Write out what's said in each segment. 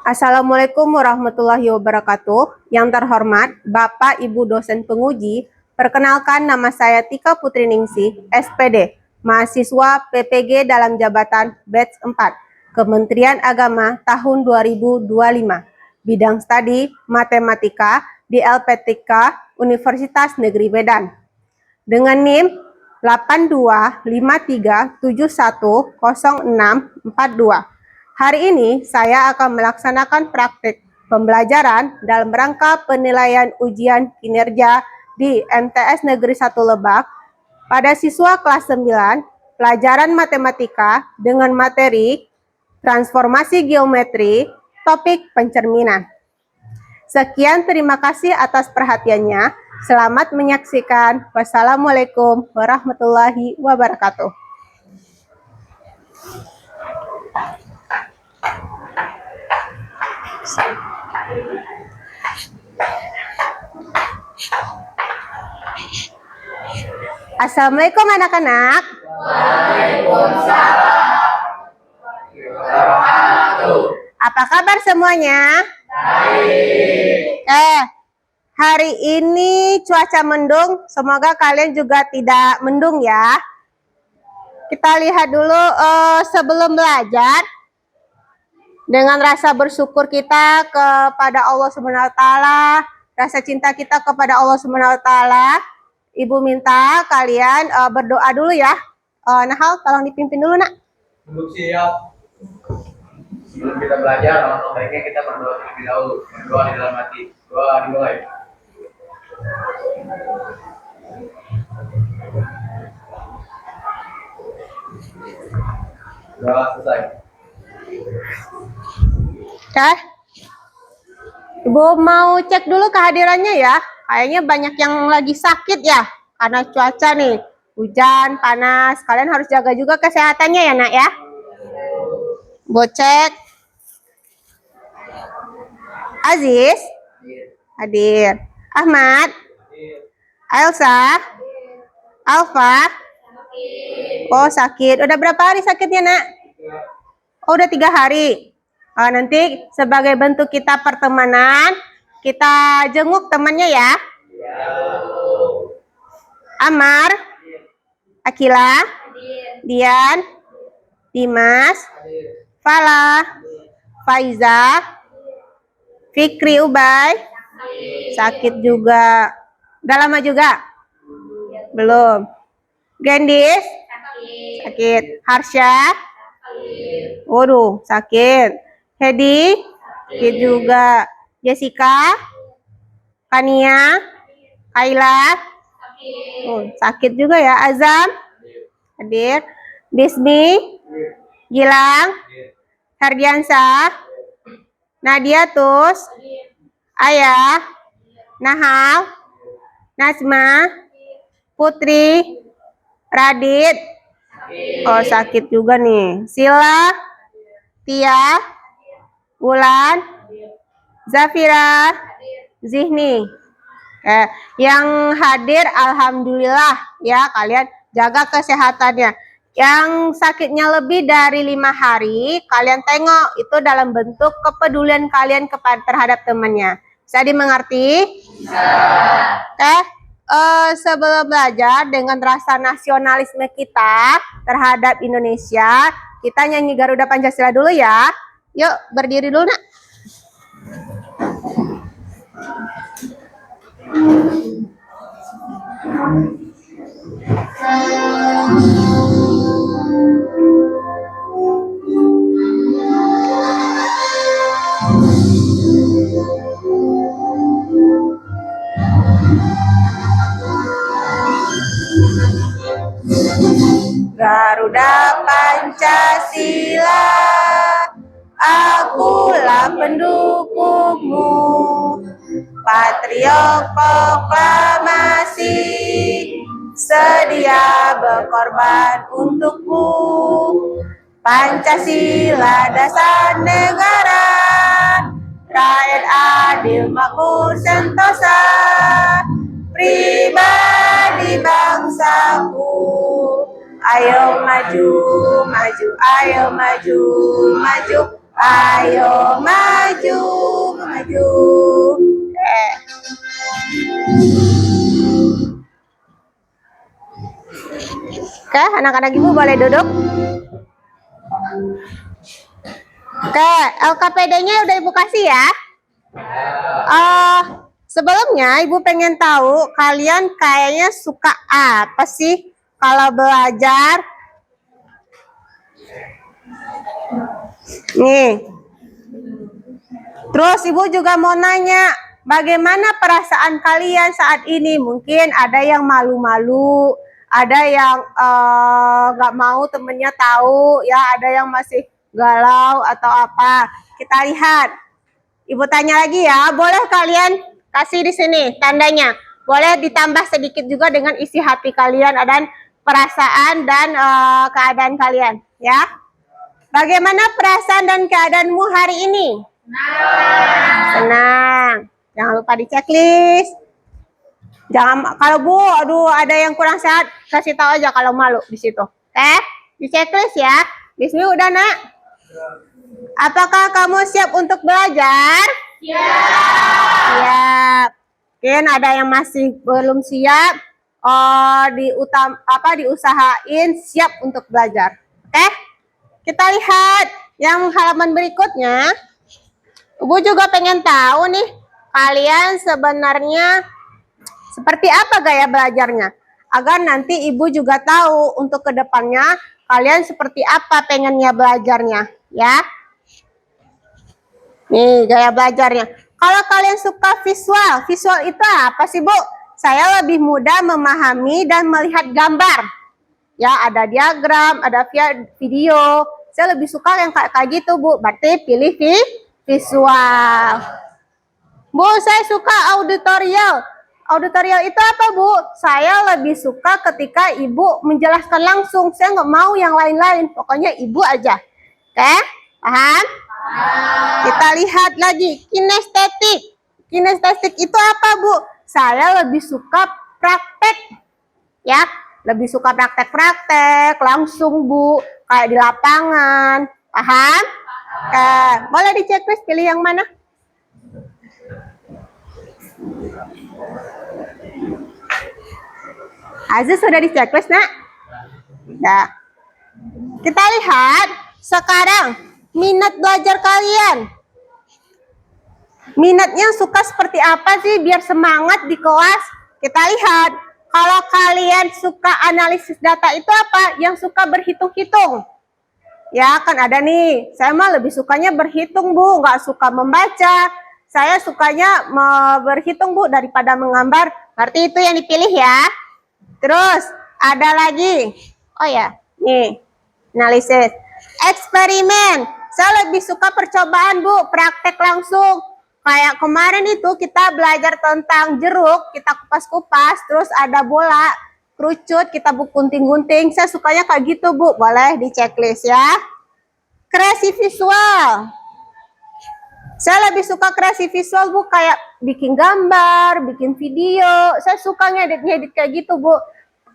Assalamualaikum warahmatullahi wabarakatuh. Yang terhormat Bapak Ibu dosen penguji, perkenalkan nama saya Tika Putri Ningsih, SPD, mahasiswa PPG dalam jabatan batch 4, Kementerian Agama tahun 2025, bidang studi matematika di LPTK Universitas Negeri Medan. Dengan NIM 8253710642. Hari ini saya akan melaksanakan praktik pembelajaran dalam rangka penilaian ujian kinerja di MTS Negeri 1 Lebak pada siswa kelas 9 pelajaran matematika dengan materi transformasi geometri, topik pencerminan. Sekian, terima kasih atas perhatiannya. Selamat menyaksikan. Wassalamualaikum warahmatullahi wabarakatuh. Assalamualaikum anak-anak. Waalaikumsalam. Apa kabar semuanya? Baik. Hari ini cuaca mendung, semoga kalian juga tidak mendung ya. Kita lihat dulu sebelum belajar. Dengan rasa bersyukur kita kepada Allah Subhanahu wa taala, rasa cinta kita kepada Allah Subhanahu wa taala, Ibu minta kalian berdoa dulu ya. Nahal, tolong dipimpin dulu, Nak. Duduk siap. Sebelum kita belajar, alangkah baiknya kita berdoa terlebih dahulu. Berdoa di dalam hati. Doa dimulai. Doa selesai. Oke. Ibu mau cek dulu kehadirannya ya. Kayaknya banyak yang lagi sakit ya. Karena cuaca nih. Hujan, panas. Kalian harus jaga juga kesehatannya ya, Nak ya. Bu cek. Aziz. Hadir. Ahmad. Elsa. Alfa. Oh, sakit. Udah berapa hari sakitnya, Nak? Oh, udah 3 hari. Nanti sebagai bentuk kita pertemanan, kita jenguk temannya ya. Amar, Akila, Dian, Dimas, Fala, Faiza, Fikri, Ubay, sakit juga. Udah lama juga? Belum. Gendis, sakit. Harsha, waduh, sakit. Hedi, sakit juga. Jessica, Kania, Kaila, sakit juga ya. Azam, hadir. Bismi, Gilang, Herdiansa, Nadia Tus, Ayah, Nahal, Nazma, Putri, Radit, oh sakit juga nih. Sila, Tia, Wulan, Zafira, Zihni. Yang hadir alhamdulillah ya, kalian jaga kesehatannya. Yang sakitnya lebih dari 5 hari, kalian tengok itu dalam bentuk kepedulian kalian terhadap temannya. Bisa dimengerti? Bisa. Sebelum belajar dengan rasa nasionalisme kita terhadap Indonesia, kita nyanyi Garuda Pancasila dulu ya. Yuk, berdiri dulu, Nak. Garuda Pancasila, akulah pendukungmu, patriot proklamasi, sedia berkorban untukmu. Pancasila dasar negara, rakyat adil makmur sentosa, pribadi bangsaku. Ayo maju, maju, ayo maju, maju, Ayo maju, maju. Oke, anak-anak ibu boleh duduk. Oke, LKPD-nya udah ibu kasih ya. Sebelumnya ibu pengen tahu kalian kayaknya suka apa sih kalau belajar? Nih. Terus ibu juga mau nanya, bagaimana perasaan kalian saat ini? Mungkin ada yang malu-malu, ada yang nggak mau temennya tahu, ya ada yang masih galau atau apa. Kita lihat. Ibu tanya lagi ya, boleh kalian kasih di sini tandanya. Boleh ditambah sedikit juga dengan isi hati kalian dan perasaan dan keadaan kalian, ya. Bagaimana perasaan dan keadaanmu hari ini? Senang. Jangan lupa di checklist. Jangan kalau Bu, aduh ada yang kurang sehat, kasih tahu aja kalau malu di situ. Di checklist ya. Di sini udah, Nak? Apakah kamu siap untuk belajar? Siap. Mungkin ada yang masih belum siap. Diusahain siap untuk belajar. Oke? Kita lihat yang halaman berikutnya. Ibu juga pengen tahu nih, kalian sebenarnya seperti apa gaya belajarnya? Agar nanti ibu juga tahu untuk kedepannya kalian seperti apa pengennya belajarnya, ya. Nih gaya belajarnya. Kalau kalian suka visual, visual itu apa sih Bu? Saya lebih mudah memahami dan melihat gambar. Ya, ada diagram, ada video. Saya lebih suka yang kayak gitu, Bu. Berarti pilih visual. Bu, saya suka auditorial. Auditorial itu apa, Bu? Saya lebih suka ketika Ibu menjelaskan langsung. Saya nggak mau yang lain-lain. Pokoknya Ibu aja. Oke? Paham? Kita lihat lagi. Kinestetik. Kinestetik itu apa, Bu? Saya lebih suka praktek. Ya, lebih suka praktek-praktek langsung Bu, kayak di lapangan. Paham? Boleh di checklist pilih yang mana? Aziz sudah di checklist, Nak? Nah, kita lihat sekarang minat belajar kalian. Minatnya suka seperti apa sih biar semangat di kelas? Kita lihat. Kalau kalian suka analisis data itu apa? Yang suka berhitung-hitung. Ya kan ada nih, saya mah lebih sukanya berhitung Bu, nggak suka membaca. Saya sukanya berhitung Bu daripada menggambar. Berarti itu yang dipilih ya. Terus ada lagi. Oh ya, nih analisis. Eksperimen. Saya lebih suka percobaan Bu, praktek langsung. Kayak kemarin itu kita belajar tentang jeruk, kita kupas-kupas, terus ada bola, kerucut, kita gunting-gunting. Saya sukanya kayak gitu Bu, boleh di checklist ya. Kreasi visual. Saya lebih suka kreasi visual Bu, kayak bikin gambar, bikin video. Saya suka ngedit-ngedit kayak gitu Bu.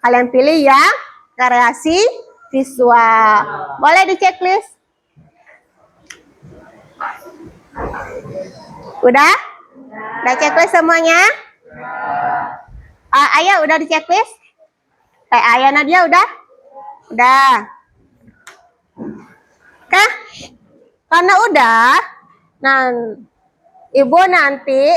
Kalian pilih ya, kreasi visual. Boleh di checklist. Udah? Udah checklist semuanya? Ayah udah di checklist? Ayah Nadia udah? Udah. Oke? Karena udah, nah Ibu nanti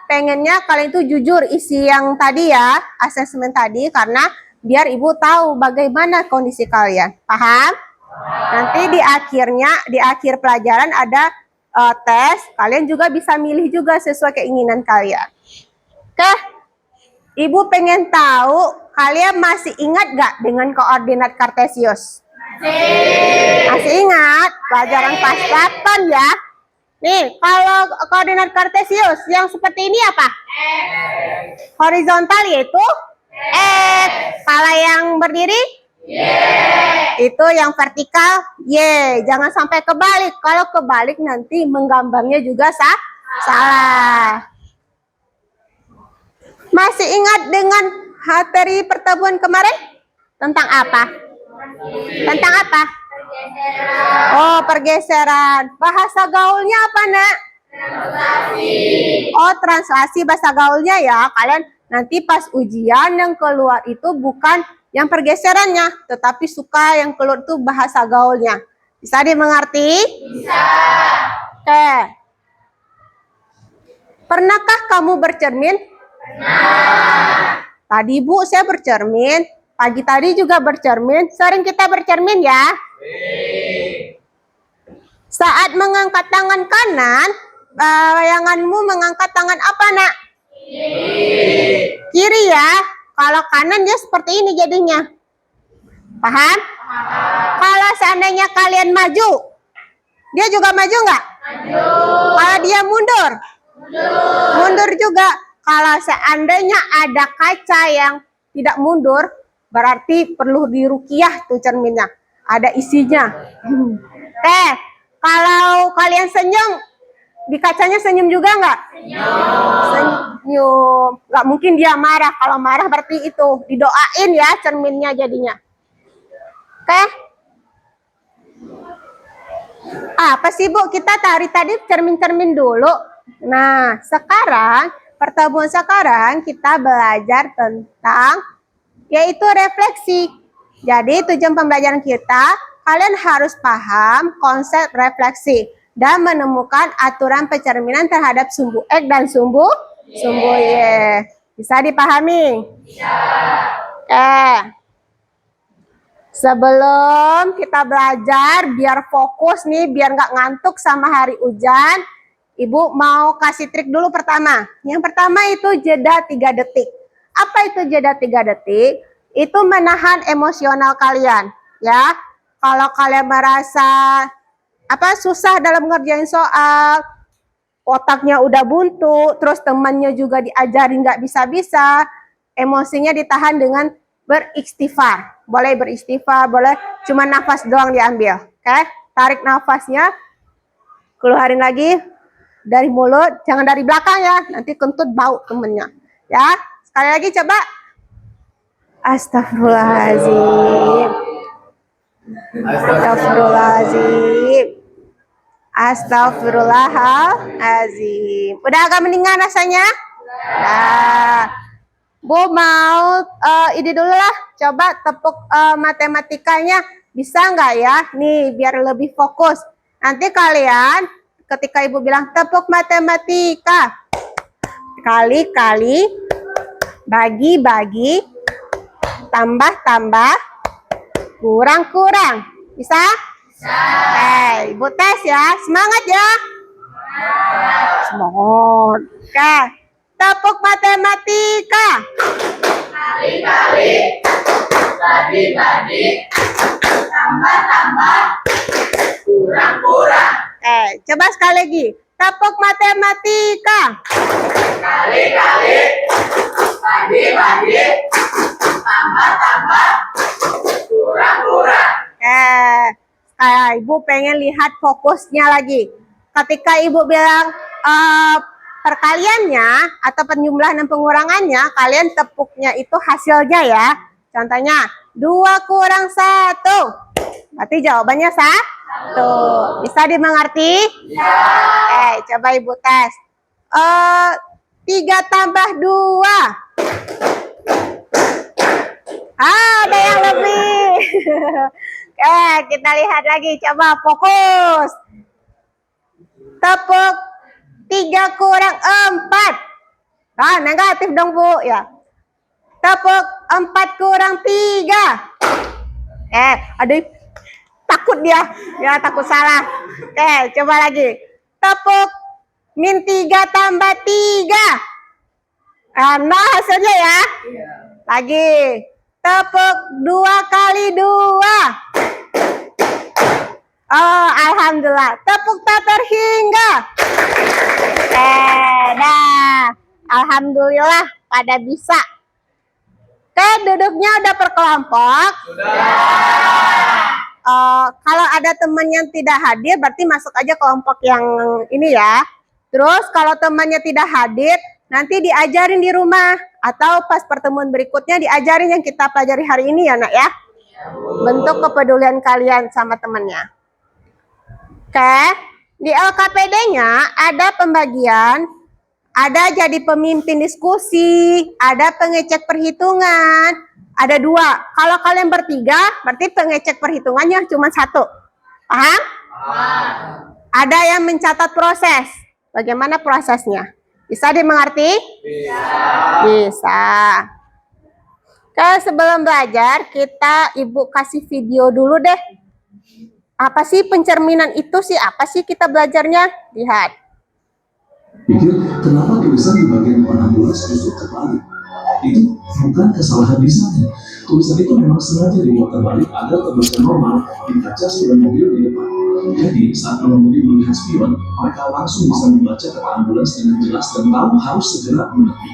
pengennya kalian itu jujur isi yang tadi ya, asesmen tadi, karena biar Ibu tahu bagaimana kondisi kalian. Paham? Nanti di akhir pelajaran ada tes, kalian juga bisa milih juga sesuai keinginan kalian. Oke, Ibu pengen tahu kalian masih ingat gak dengan koordinat Kartesius? Masih ingat? Pelajaran kelas 8 ya. Nih, kalau koordinat Kartesius yang seperti ini apa? Horizontal yaitu X. Kalau yang berdiri? Y. Itu yang vertikal Y. Jangan sampai kebalik. Kalau kebalik nanti menggambarnya juga salah. Masih ingat dengan materi pertemuan kemarin? Tentang apa? Tentang apa? Oh, pergeseran. Bahasa gaulnya apa, Nak? Oh, translasi bahasa gaulnya ya. Kalian nanti pas ujian yang keluar itu bukan yang pergeserannya, tetapi suka yang keluar itu bahasa gaulnya. Bisa dimengerti? Bisa. Oke. Pernahkah kamu bercermin? Pernah. Tadi Bu, saya bercermin. Pagi tadi juga bercermin. Sering kita bercermin ya? Saat mengangkat tangan kanan, bayanganmu mengangkat tangan apa, Nak? Kiri. Kiri ya. Kalau kanan dia seperti ini jadinya. Paham? Kalau seandainya kalian maju, dia juga maju nggak? Maju. Kalau dia mundur? Mundur juga. Kalau seandainya ada kaca yang tidak mundur, berarti perlu diruqyah tuh cerminnya. Ada isinya. Kalau kalian senyum, di kacanya senyum juga nggak? Senyum. Nggak mungkin dia marah. Kalau marah berarti itu didoain ya cerminnya jadinya. Oke? Apa sih Bu? Kita tadi cermin-cermin dulu. Nah, sekarang pertemuan sekarang kita belajar tentang yaitu refleksi. Jadi tujuan pembelajaran kita, kalian harus paham konsep refleksi dan menemukan aturan pencerminan terhadap sumbu X dan sumbu Y. Bisa dipahami? Bisa. Oke. Sebelum kita belajar, biar fokus nih, biar nggak ngantuk sama hari hujan, Ibu mau kasih trik dulu pertama. Yang pertama itu jeda 3 detik. Apa itu jeda 3 detik? Itu menahan emosional kalian, ya. Kalau kalian merasa susah dalam ngerjain soal, otaknya udah buntu, terus temannya juga diajarin nggak bisa-bisa, emosinya ditahan dengan beristighfar. Boleh beristighfar, boleh cuma nafas doang diambil. Oke? Tarik nafasnya, keluarin lagi dari mulut, jangan dari belakang ya, nanti kentut bau temennya. Ya, sekali lagi coba. Astagfirullahaladzim. Astagfirullahaladzim. Astagfirullahaladzim. Udah agak mendingan rasanya? Nah, Bu mau ide dulu lah. Coba tepuk matematikanya. Bisa nggak ya? Nih, biar lebih fokus. Nanti kalian ketika Ibu bilang tepuk matematika. Kali-kali, bagi-bagi, tambah-tambah, kurang-kurang. Bisa? Bisa. Ibu tes ya. Semangat ya. Semangat. Oke. Tepuk matematika. Kali-kali, bagi-bagi, tambah-tambah, kurang-kurang. Coba sekali lagi. Tepuk matematika. Kali-kali, bagi-bagi, tambah-tambah, kurang-kurang. Ibu pengen lihat fokusnya lagi. Ketika Ibu bilang perkaliannya atau penjumlahan dan pengurangannya, kalian tepuknya itu hasilnya ya. Contohnya 2 kurang 1. Berarti jawabannya 1. Bisa dimengerti? Ya. Coba Ibu tes. 3 tambah 2. Ada yang lebih. Kita lihat lagi. Coba fokus. Tepuk 3 kurang 4. Negatif dong Bu ya. Tepuk 4 kurang 3. Aduh, takut dia. Ya, takut salah. Coba lagi. Tepuk min 3 tambah 3. Nah, hasilnya ya. Lagi. Tepuk 2 kali 2. Oh, alhamdulillah. Tepuk tak terhingga. Dah. Alhamdulillah pada bisa. Duduknya udah per kelompok. Kalau ada teman yang tidak hadir, berarti masuk aja kelompok yang ini ya. Terus kalau temannya tidak hadir, nanti diajarin di rumah. Atau pas pertemuan berikutnya diajarin yang kita pelajari hari ini ya, Nak ya. Bentuk kepedulian kalian sama temannya. Oke, di LKPD-nya ada pembagian, ada jadi pemimpin diskusi, ada pengecek perhitungan, ada 2. Kalau kalian bertiga, berarti pengecek perhitungannya cuma 1. Paham? Ada yang mencatat proses. Bagaimana prosesnya? Bisa dimengerti? Bisa. Oke, sebelum belajar, Ibu kasih video dulu deh. Apa sih pencerminan itu sih? Apa sih kita belajarnya? Lihat. Pikir, kenapa tulisan di bagian depan ambulans justru terbalik? Itu bukan kesalahan desain. Tulisan itu memang sengaja dibuat terbalik agar terbaca normal di kaca spion mobil di depan. Jadi, saat pengemudi melihat spion, mereka langsung bisa membaca kata ambulans dengan jelas dan tahu harus segera menepi.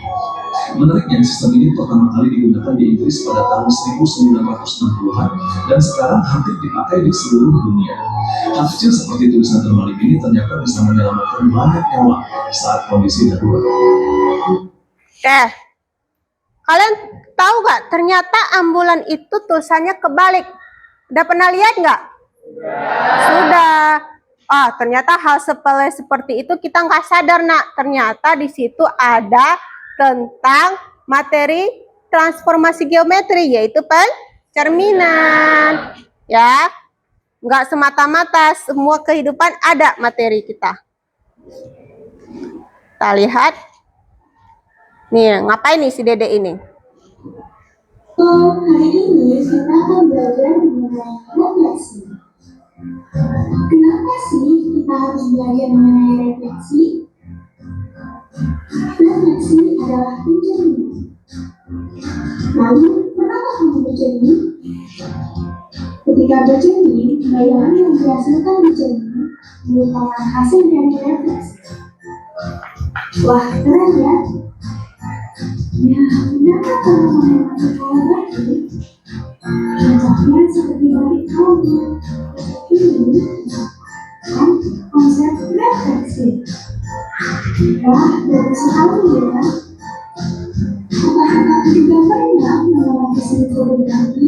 Menariknya, sistem ini pertama kali digunakan di Inggris pada tahun 1960-an dan sekarang hampir dipakai di seluruh dunia. Hal kecil seperti tulisan terbalik ini ternyata bisa menyelamatkan banyak nyawa saat kondisi darurat. Oke, kalian tahu nggak? Ternyata ambulan itu tulisannya kebalik. Udah pernah lihat nggak? Sudah. Ternyata hal sepele seperti itu kita nggak sadar, nak. Ternyata di situ ada tentang materi transformasi geometri, yaitu pencerminan. Ya, nggak semata-mata semua kehidupan ada materi kita. Kita lihat. Nih, ngapain nih si Dede ini? Hari ini kita akan belajar mengenai refleksi. Kenapa sih kita harus belajar mengenai refleksi? Refleksi adalah pencerminan. Lalu, pernahkah kamu bercermin? Ketika bercermin, bayangan yang dihasilkan di cermin merupakan hasil dari refleksi. Wah, keren ya! Ya, kenapa kamu mengenai sekolah lagi? Contohnya seperti balik kamu. Ini kan konsep refleksi. Wah, bagus sekali ya. Apakah kamu juga pernah mengalami seni fotografi?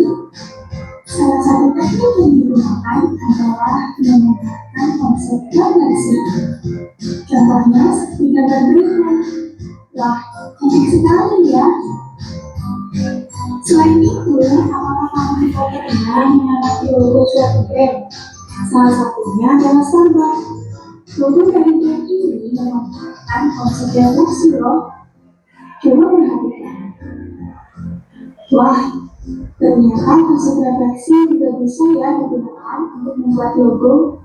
Salah satu teknik yang digunakan adalah menggunakan konsep refleksi. Contohnya seperti gambar berikut. Wah, cantik sekali ya. Selain itu, apakah kamu juga pernah mengamati logo suatu brand? Salah satunya adalah Starbucks. Logo dari brand ini merupakan konsep refleksi loh. Coba perhatikan. Wah, ternyata konsep refleksi juga bisa ya digunakan untuk membuat logo.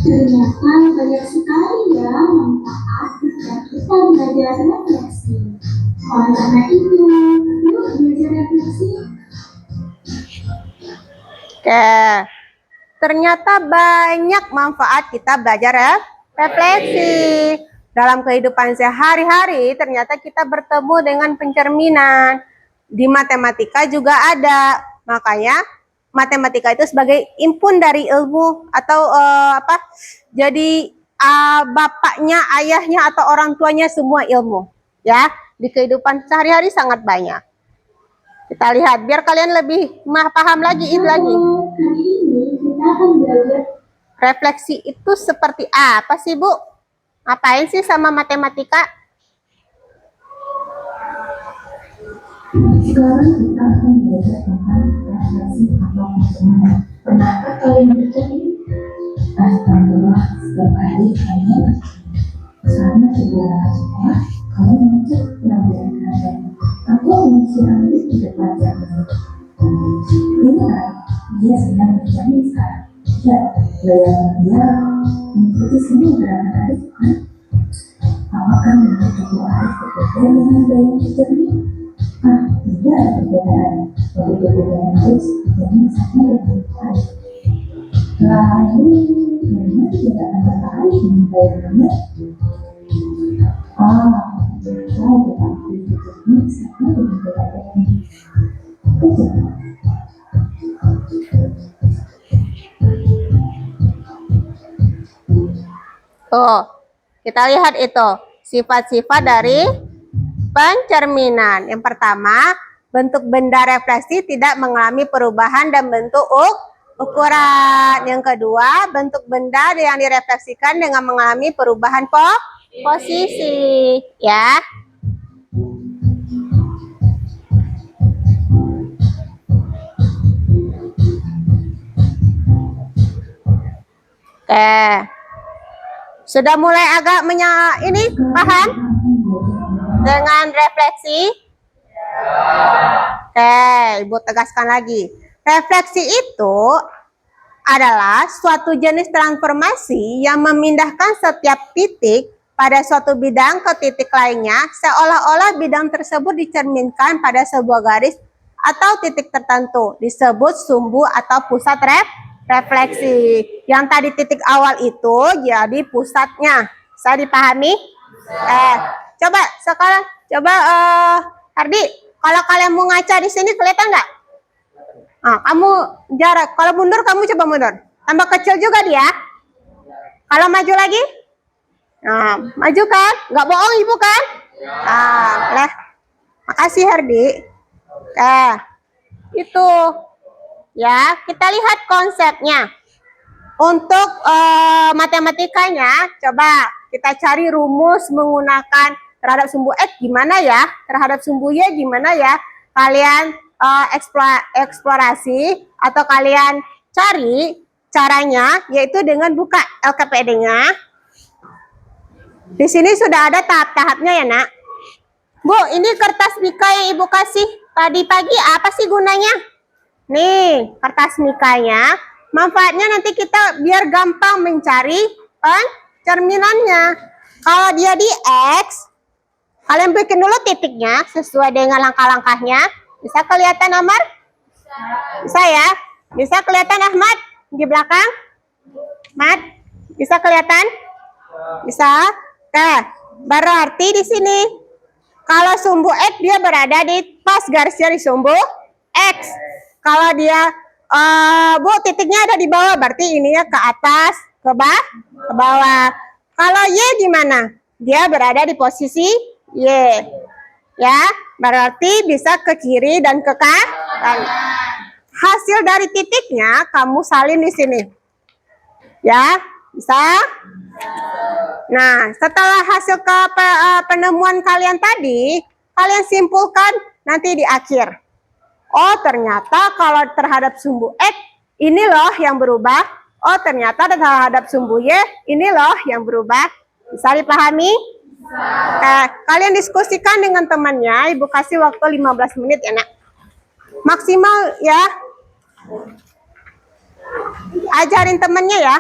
Ternyata banyak sekali ya manfaat ketika kita belajar refleksi. Oleh karena itu, yuk belajar refleksi. Oke, ternyata banyak manfaat kita belajar refleksi. Dalam kehidupan sehari-hari, ternyata kita bertemu dengan pencerminan. Di matematika juga ada. Makanya, matematika itu sebagai impun dari ilmu atau jadi bapaknya, ayahnya atau orang tuanya semua ilmu. Ya, di kehidupan sehari-hari sangat banyak. Kita lihat biar kalian lebih paham lagi itu lagi. Hari ini kita akan belajar Refleksi itu seperti apa sih, Bu? Ngapain sih sama matematika? Sekarang kita akan belajar tentang refleksi atau pencerminan. Pernahkah kalian bercermin? Astagfirullah, setiap hari kalian sana segera sekolah, kalian mengecek penampilan kalian. Aku mengisi rambut di depan cermin. Ini kan, dia sedang bercermin sekarang. Ya, bayangan dia mengikuti semua gerakan Arif, kan? Apakah menurut Ibu Arif berbeda dengan bayangan cermin? Tidak ada perbedaan. Dari perbedaan Arif, cermin sama dengan Arif. Lalu, memang tidak ada Arif dengan bayangannya. Saya tetapi cermin sama dengan bayangannya. Betul. Tuh, kita lihat itu sifat-sifat dari pencerminan. Yang pertama, bentuk benda refleksi tidak mengalami perubahan dan bentuk ukuran. Yang kedua, bentuk benda yang direfleksikan dengan mengalami perubahan posisi, ya. Oke. Sudah mulai agak ini paham dengan refleksi? Oke, Ibu tegaskan lagi. Refleksi itu adalah suatu jenis transformasi yang memindahkan setiap titik pada suatu bidang ke titik lainnya, seolah-olah bidang tersebut dicerminkan pada sebuah garis atau titik tertentu, disebut sumbu atau pusat refleksi. Yang tadi titik awal itu jadi pusatnya. Bisa dipahami? Coba sekarang, Hardi, kalau kalian mau ngaca di sini kelihatan nggak? Nah, kamu jarak. Kalau mundur, kamu coba mundur. Tambah kecil juga dia. Kalau maju lagi, nah, maju kan? Nggak bohong Ibu kan? Nah, makasih Hardi. Itu. Ya, kita lihat konsepnya. Untuk matematikanya, coba kita cari rumus menggunakan terhadap sumbu X gimana ya, terhadap sumbu Y gimana ya. Kalian eksplorasi atau kalian cari caranya, yaitu dengan buka LKPD-nya. Di sini sudah ada tahap-tahapnya ya, Nak. Bu, ini kertas Mika yang Ibu kasih tadi pagi, apa sih gunanya? Nih, kertas mikanya, manfaatnya nanti kita biar gampang mencari cerminannya. Kalau dia di X, kalian bikin dulu titiknya sesuai dengan langkah-langkahnya. Bisa kelihatan Amar? Bisa ya? Bisa kelihatan Ahmad di belakang? Ahmad, bisa kelihatan? Bisa? Oke, berarti di sini kalau sumbu X dia berada di pas garisnya di sumbu X. Kalau dia, Bu, titiknya ada di bawah, berarti ininya ke atas, ke bawah. Kalau Y gimana? Dia berada di posisi Y. Ya, berarti bisa ke kiri dan ke kanan. Hasil dari titiknya kamu salin di sini. Ya, bisa? Nah, setelah hasil penemuan kalian tadi, kalian simpulkan nanti di akhir. Oh, ternyata kalau terhadap sumbu X, ini loh yang berubah. Oh, ternyata terhadap sumbu Y, ini loh yang berubah. Bisa dipahami? Kalian diskusikan dengan temannya. Ibu kasih waktu 15 menit ya, Nak. Maksimal ya. Ajarin temannya ya.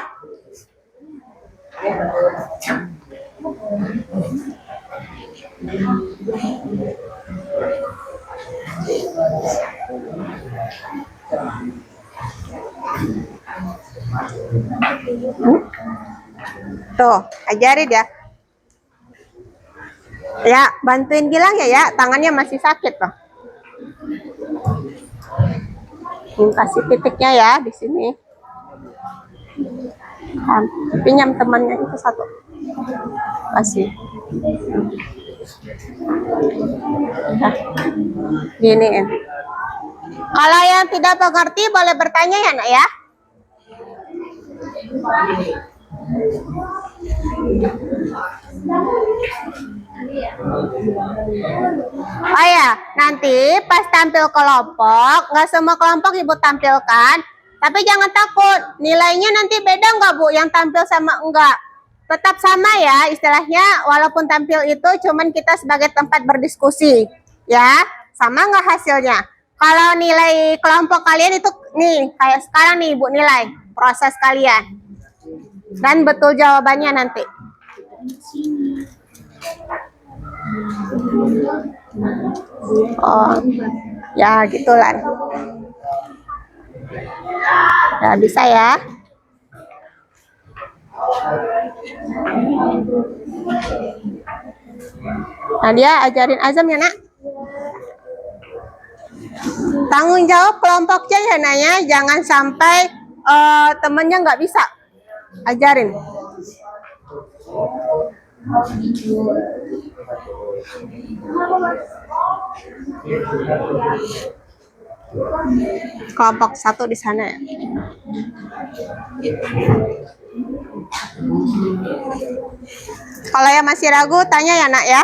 Tuh, ajarin ya. Ya, bantuin Gilang ya, tangannya masih sakit loh. Kasih titiknya ya di sini. Pinjam temannya itu satu. Kasih. Nah, giniin. Kalau yang tidak mengerti boleh bertanya ya, Nak ya. Oh ya, nanti pas tampil kelompok, nggak semua kelompok Ibu tampilkan, tapi jangan takut, nilainya nanti beda nggak Bu, yang tampil sama enggak? Tetap sama ya, istilahnya walaupun tampil itu cuman kita sebagai tempat berdiskusi, ya, sama nggak hasilnya? Kalau nilai kelompok kalian itu nih, kayak sekarang nih Ibu nilai proses kalian, dan betul jawabannya nanti. Oh, ya gitulah. Ya bisa ya. Nah dia ajarin Azam ya, Nak. Tanggung jawab kelompoknya ya, Nanya, jangan sampai temennya nggak bisa. Ajarin. Kelompok 1 di sana ya. Kalau yang masih ragu, tanya ya nak ya.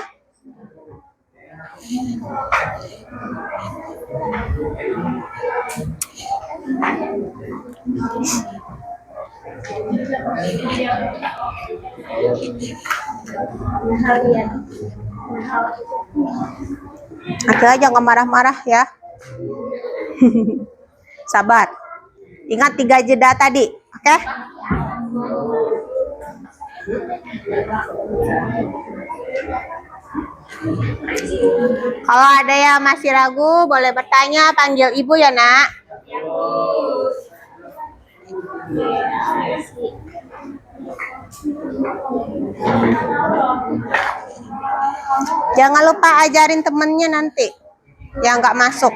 Akhirnya jangan marah-marah ya. Sabar. Ingat 3 jeda tadi, oke? Kalau ada yang masih ragu, boleh bertanya, panggil ibu ya nak. Jangan lupa ajarin temennya nanti yang nggak masuk.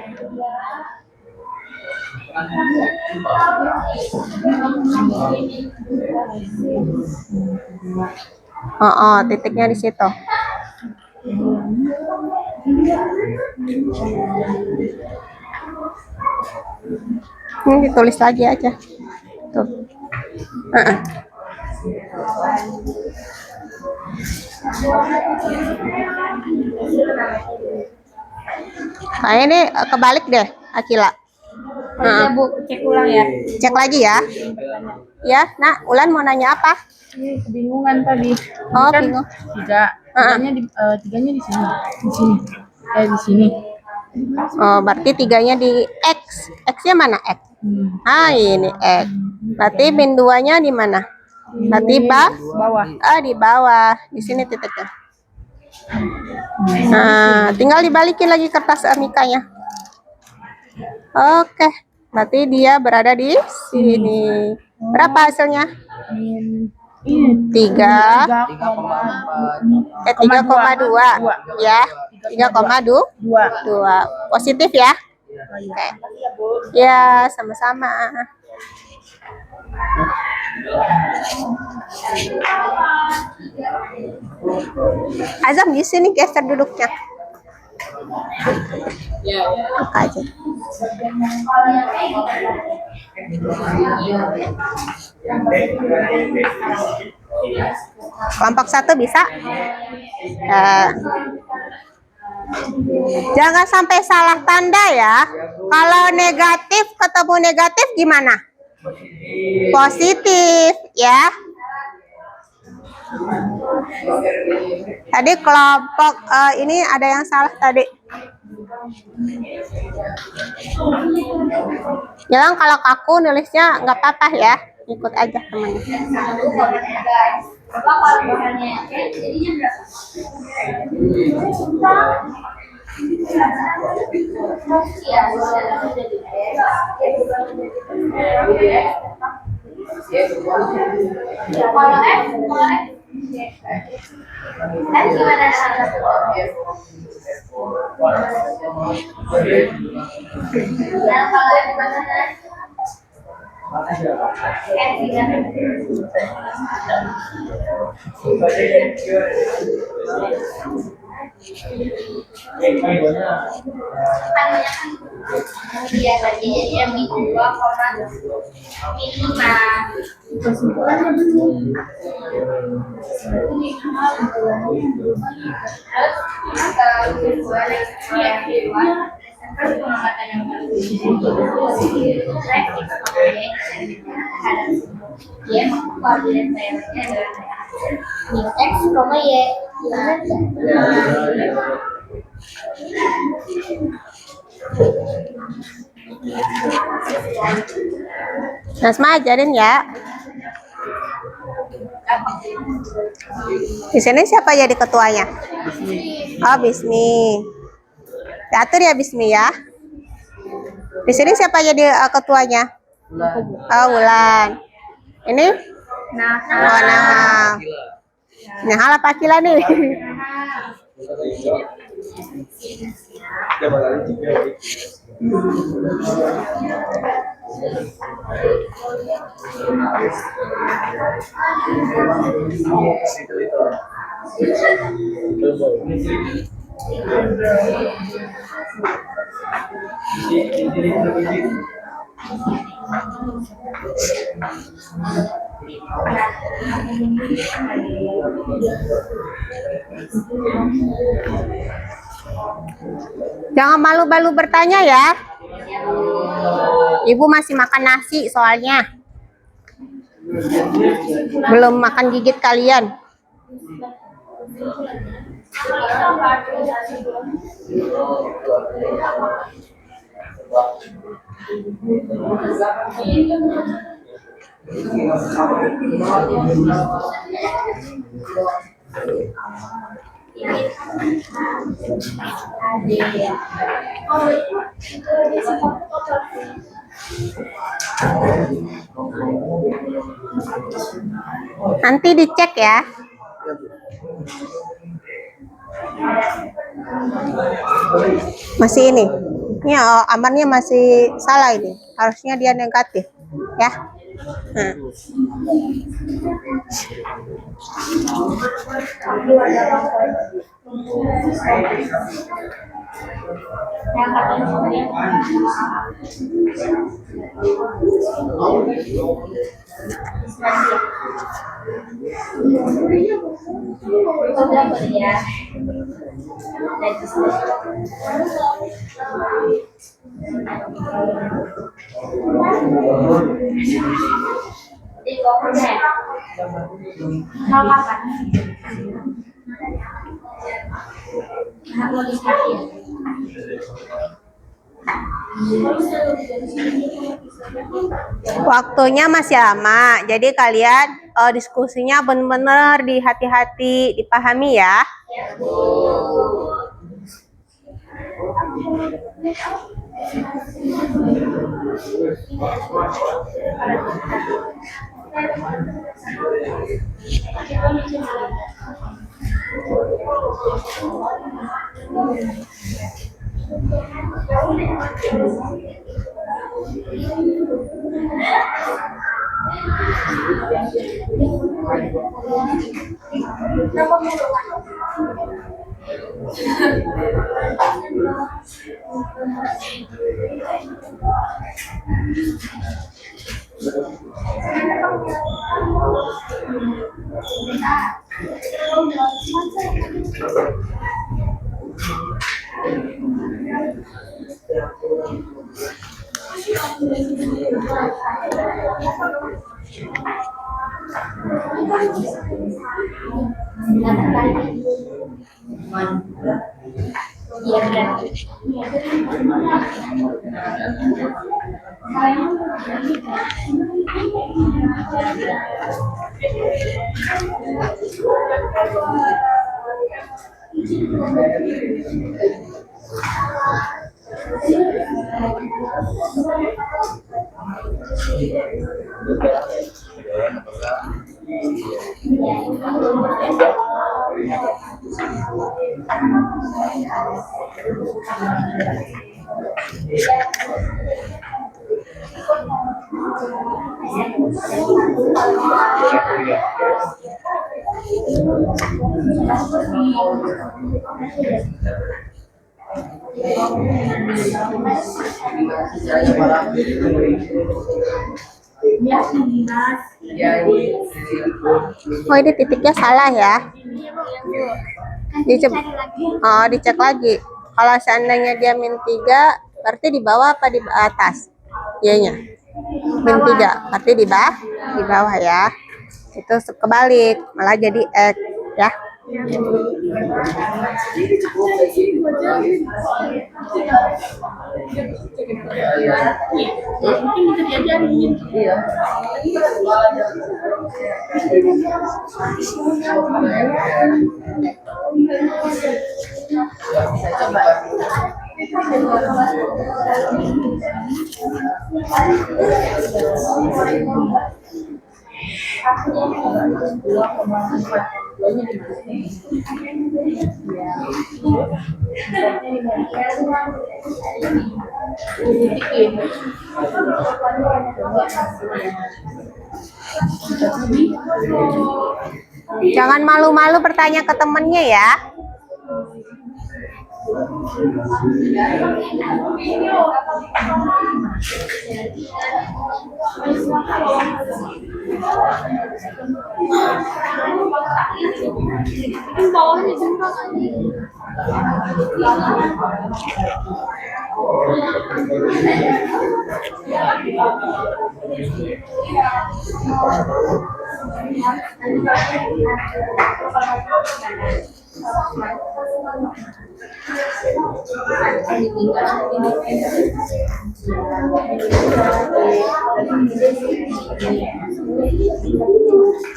Titiknya di situ. Ini ditulis lagi aja. Tuh. Kayaknya ini kebalik deh, Akila. Iya Bu, cek ulang ya. Cek lagi ya. Ya, nak, Ulan mau nanya apa? Ini kebingungan tadi. Oh, Ini kan bingung. tiganya di sini, di sini. Oh, berarti 3-nya di X. X-nya mana X? Ini X. Berarti min 2-nya di mana? Berarti Bawah. di bawah. Di sini titiknya. Nah, tinggal dibalikin lagi kertas amikanya. Oke, berarti dia berada di sini. Berapa hasilnya? Ini 3, 3,4. 3,2 ya. 3,2 positif ya. Oke. Ya, sama-sama. Azam di sini geser duduknya. Buka aja. Kelompok 1 bisa. Jangan sampai salah tanda ya. Kalau negatif ketemu negatif gimana? Positif ya. Tadi kelompok ini ada yang salah tadi. Bilang kalau kaku nulisnya nggak apa-apa ya, ikut aja temannya. Nasma ajarin ya. Di sini siapa jadi ketuanya? Oh, Bismi. Diatur ya Bismi ya. Di sini siapa jadi ketuanya? Oh, Wulan. Ini? Oh, Nahal. Nahal apa Akila nih? Jangan malu-malu bertanya ya. Ibu masih makan nasi soalnya. Belum makan gigit kalian. Nanti dicek ya. Masih ini. Ini amarnya masih salah ini. Harusnya dia negatif, ya. Nah. Waktunya masih lama, jadi kalian diskusinya benar-benar hati-hati dipahami ya. Oh, ini titiknya salah ya. Dicek lagi. Kalau seandainya dia min 3, berarti di bawah apa di atas? Iya-nya. Min 3, berarti di bawah ya. Itu kebalik, malah jadi X ya. Jangan malu-malu bertanya ke temennya ya.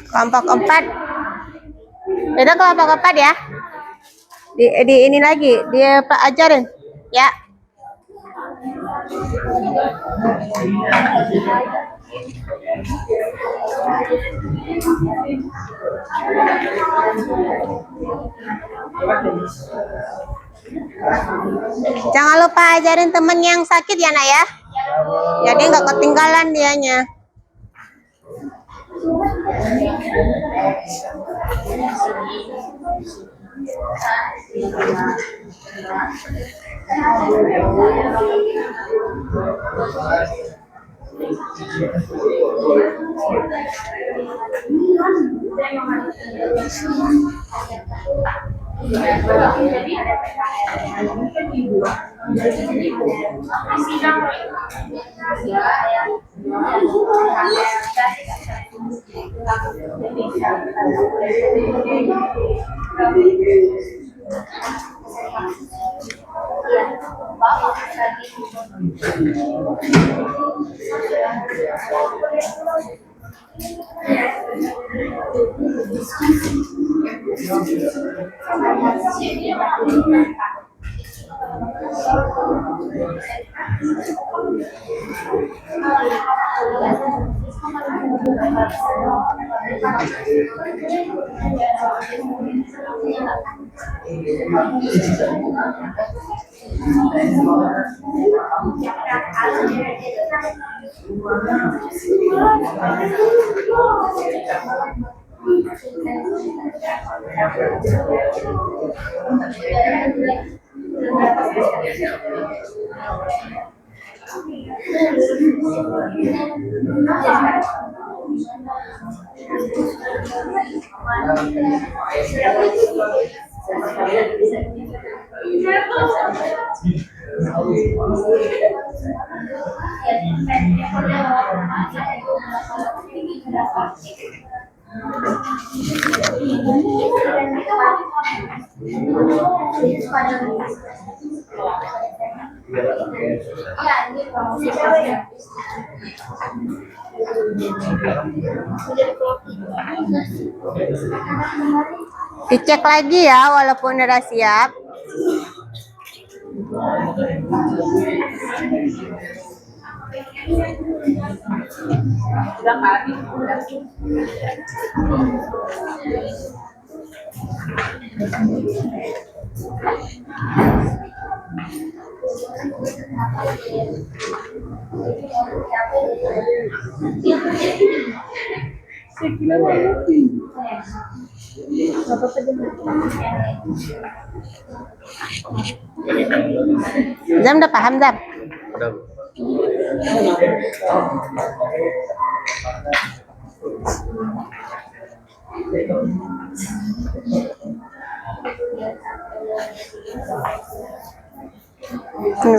Kelompok 4. Itu kelompok 4 ya. Di ini lagi, dia ajarin ya. Jangan lupa ajarin temen yang sakit ya nak ya. Jadi nggak ketinggalan dianya. Dicek lagi ya walaupun udah siap. Zam udah paham Zam? Udah.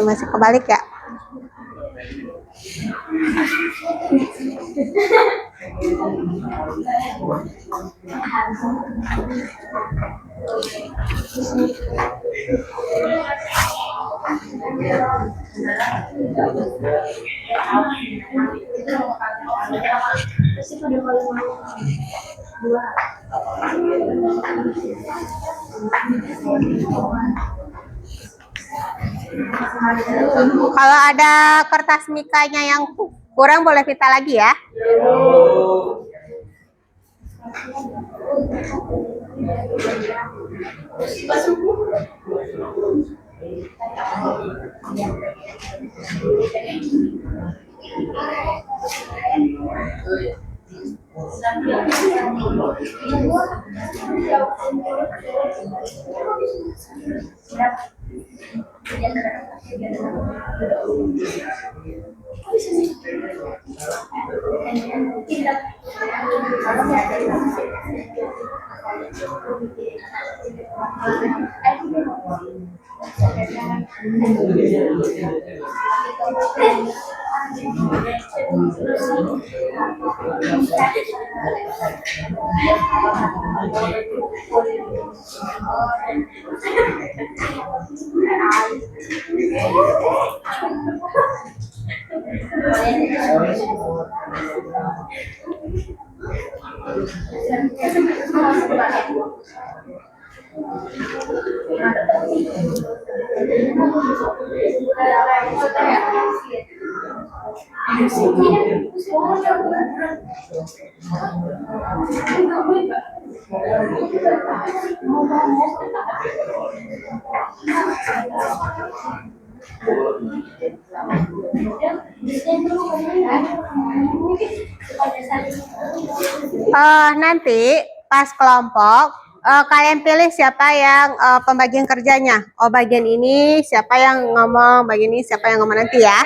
Masih kebalik ya. Kalau ada kertas mikanya yang kurang boleh kita lagi ya. Nanti pas kelompok kalian pilih siapa yang pembagian kerjanya. Oh, bagian ini siapa yang ngomong, bagian ini siapa yang ngomong nanti ya.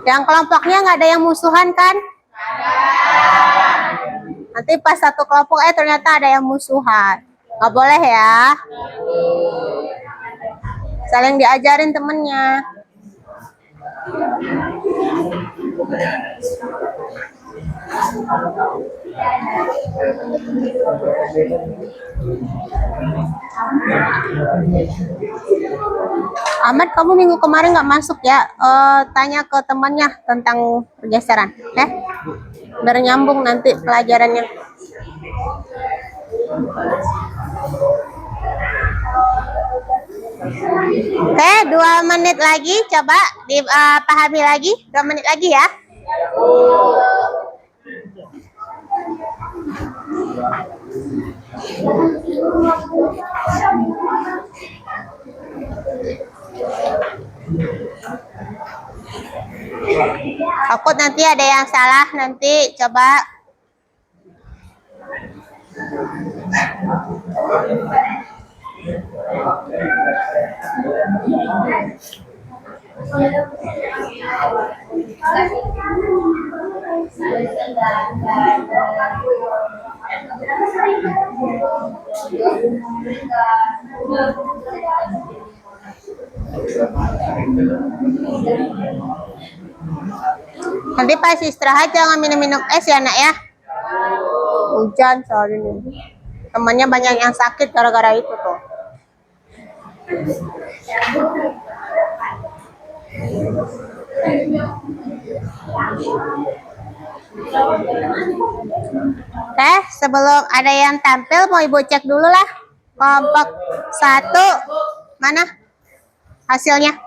Yang kelompoknya nggak ada yang musuhan kan? Nanti pas satu kelompok ternyata ada yang musuhan. Nggak boleh ya. Saling diajarin temennya. Ahmad, kamu minggu kemarin nggak masuk ya? Tanya ke temannya tentang pergeseran, biar nyambung nanti pelajarannya. Oke, 2 menit lagi, coba dipahami lagi, 2 menit lagi ya. Takut nanti ada yang salah, nanti coba. Nanti pas istirahat jangan minum-minum es ya nak ya. Hujan soalnya nih. Temannya banyak yang sakit gara-gara itu tuh. Sebelum ada yang tampil mau ibu cek dulu lah. Kelompok 1 mana hasilnya?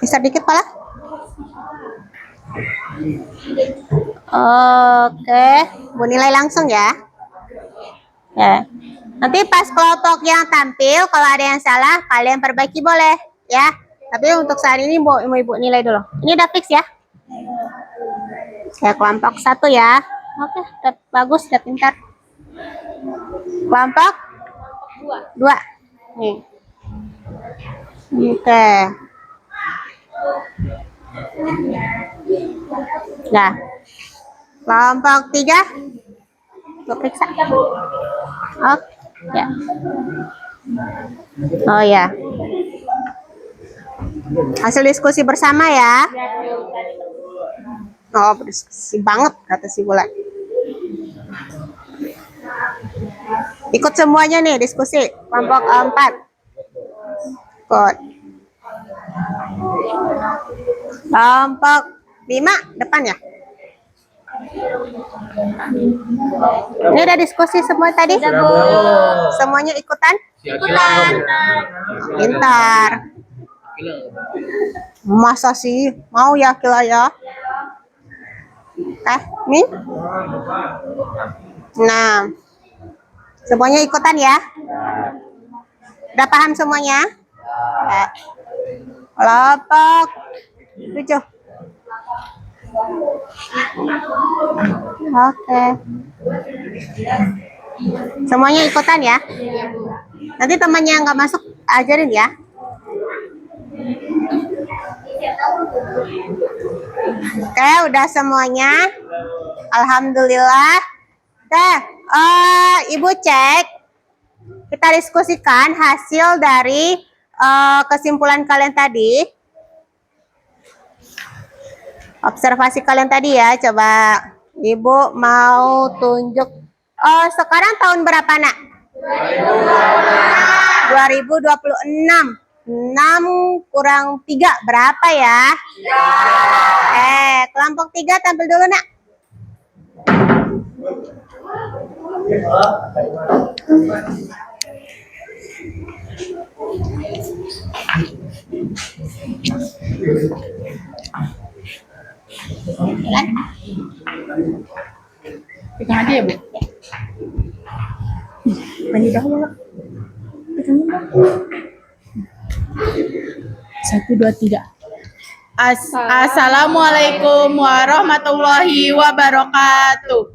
Bisa dikit pala? Oke, Bu nilai langsung ya. Ya. Nanti pas kelompok yang tampil, kalau ada yang salah, kalian perbaiki boleh, ya. Tapi untuk saat ini mau ibu nilai dulu. Ini udah fix ya. Ya, kelompok 1 ya. Oke, udah bagus, udah pintar. Kelompok 2. Nih. Oke. Nah. Kelompok 3. Gue periksa. Oh, ya. Oh ya. Hasil diskusi bersama ya. Oh, berdiskusi banget kata si Bulan. Ikut semuanya nih diskusi kelompok 4. Ikut. Kelompok 5 depan ya. Ini udah diskusi semua tadi? Semuanya ikutan? Ikutan. Pintar. Masa sih mau ya Kila ya? Nih. Nah, semuanya ikutan ya? Udah paham semuanya? Kelompok 7. Oke. Semuanya ikutan ya? Nanti temannya yang nggak masuk ajarin ya. Oke, udah semuanya. Alhamdulillah. Oke, Ibu cek. Kita diskusikan hasil dari kesimpulan kalian tadi. Observasi kalian tadi ya, coba Ibu mau tunjuk. Oh, sekarang tahun berapa, Nak? 2026. 6 kurang 3 berapa ya? Kelompok 3 tampil dulu, Nak. Pegang aja ya, Bu. Panji dahulu. Pegang dulu. 1, 2, 3. Assalamualaikum warahmatullahi wabarakatuh.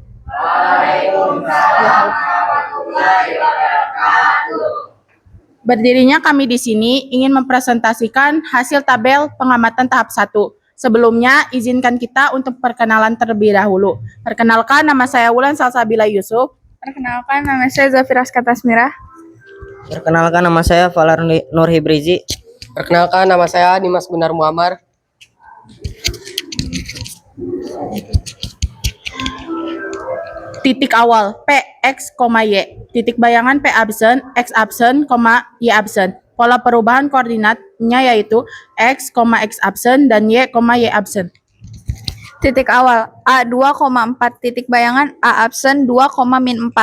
Berdirinya kami di sini ingin mempresentasikan hasil tabel pengamatan tahap 1. Sebelumnya, izinkan kita untuk perkenalan terlebih dahulu. Perkenalkan, nama saya Wulan Salsabila Yusuf. Perkenalkan, nama saya Zafira Skatasmira. Perkenalkan, nama saya Falar Nur Hibrizi. Perkenalkan, nama saya Dimas Gunar Muammar. Titik awal P, X, Y. Titik bayangan P absen, X absen, Y absen. Pola perubahan koordinatnya yaitu X, X absen, dan Y absen. Titik awal A 2,4. Titik bayangan A absen 2,-4.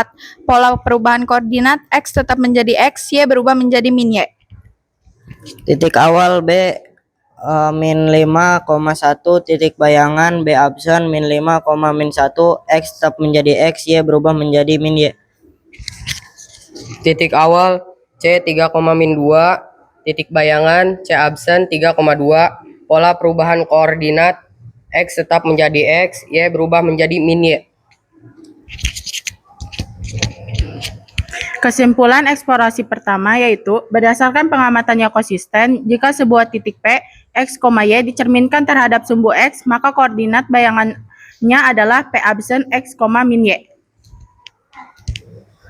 Pola perubahan koordinat X tetap menjadi X, Y berubah menjadi min Y. Titik awal B min 5,1. Titik bayangan B absen min 5,-1. X tetap menjadi X, Y berubah menjadi min Y. Titik awal C 3,-2. Titik bayangan C absen 3,2. Pola perubahan koordinat X tetap menjadi X, Y berubah menjadi min Y. Kesimpulan eksplorasi pertama yaitu berdasarkan pengamatannya konsisten, jika sebuah titik P, X, Y dicerminkan terhadap sumbu X, maka koordinat bayangannya adalah P absen X, min Y.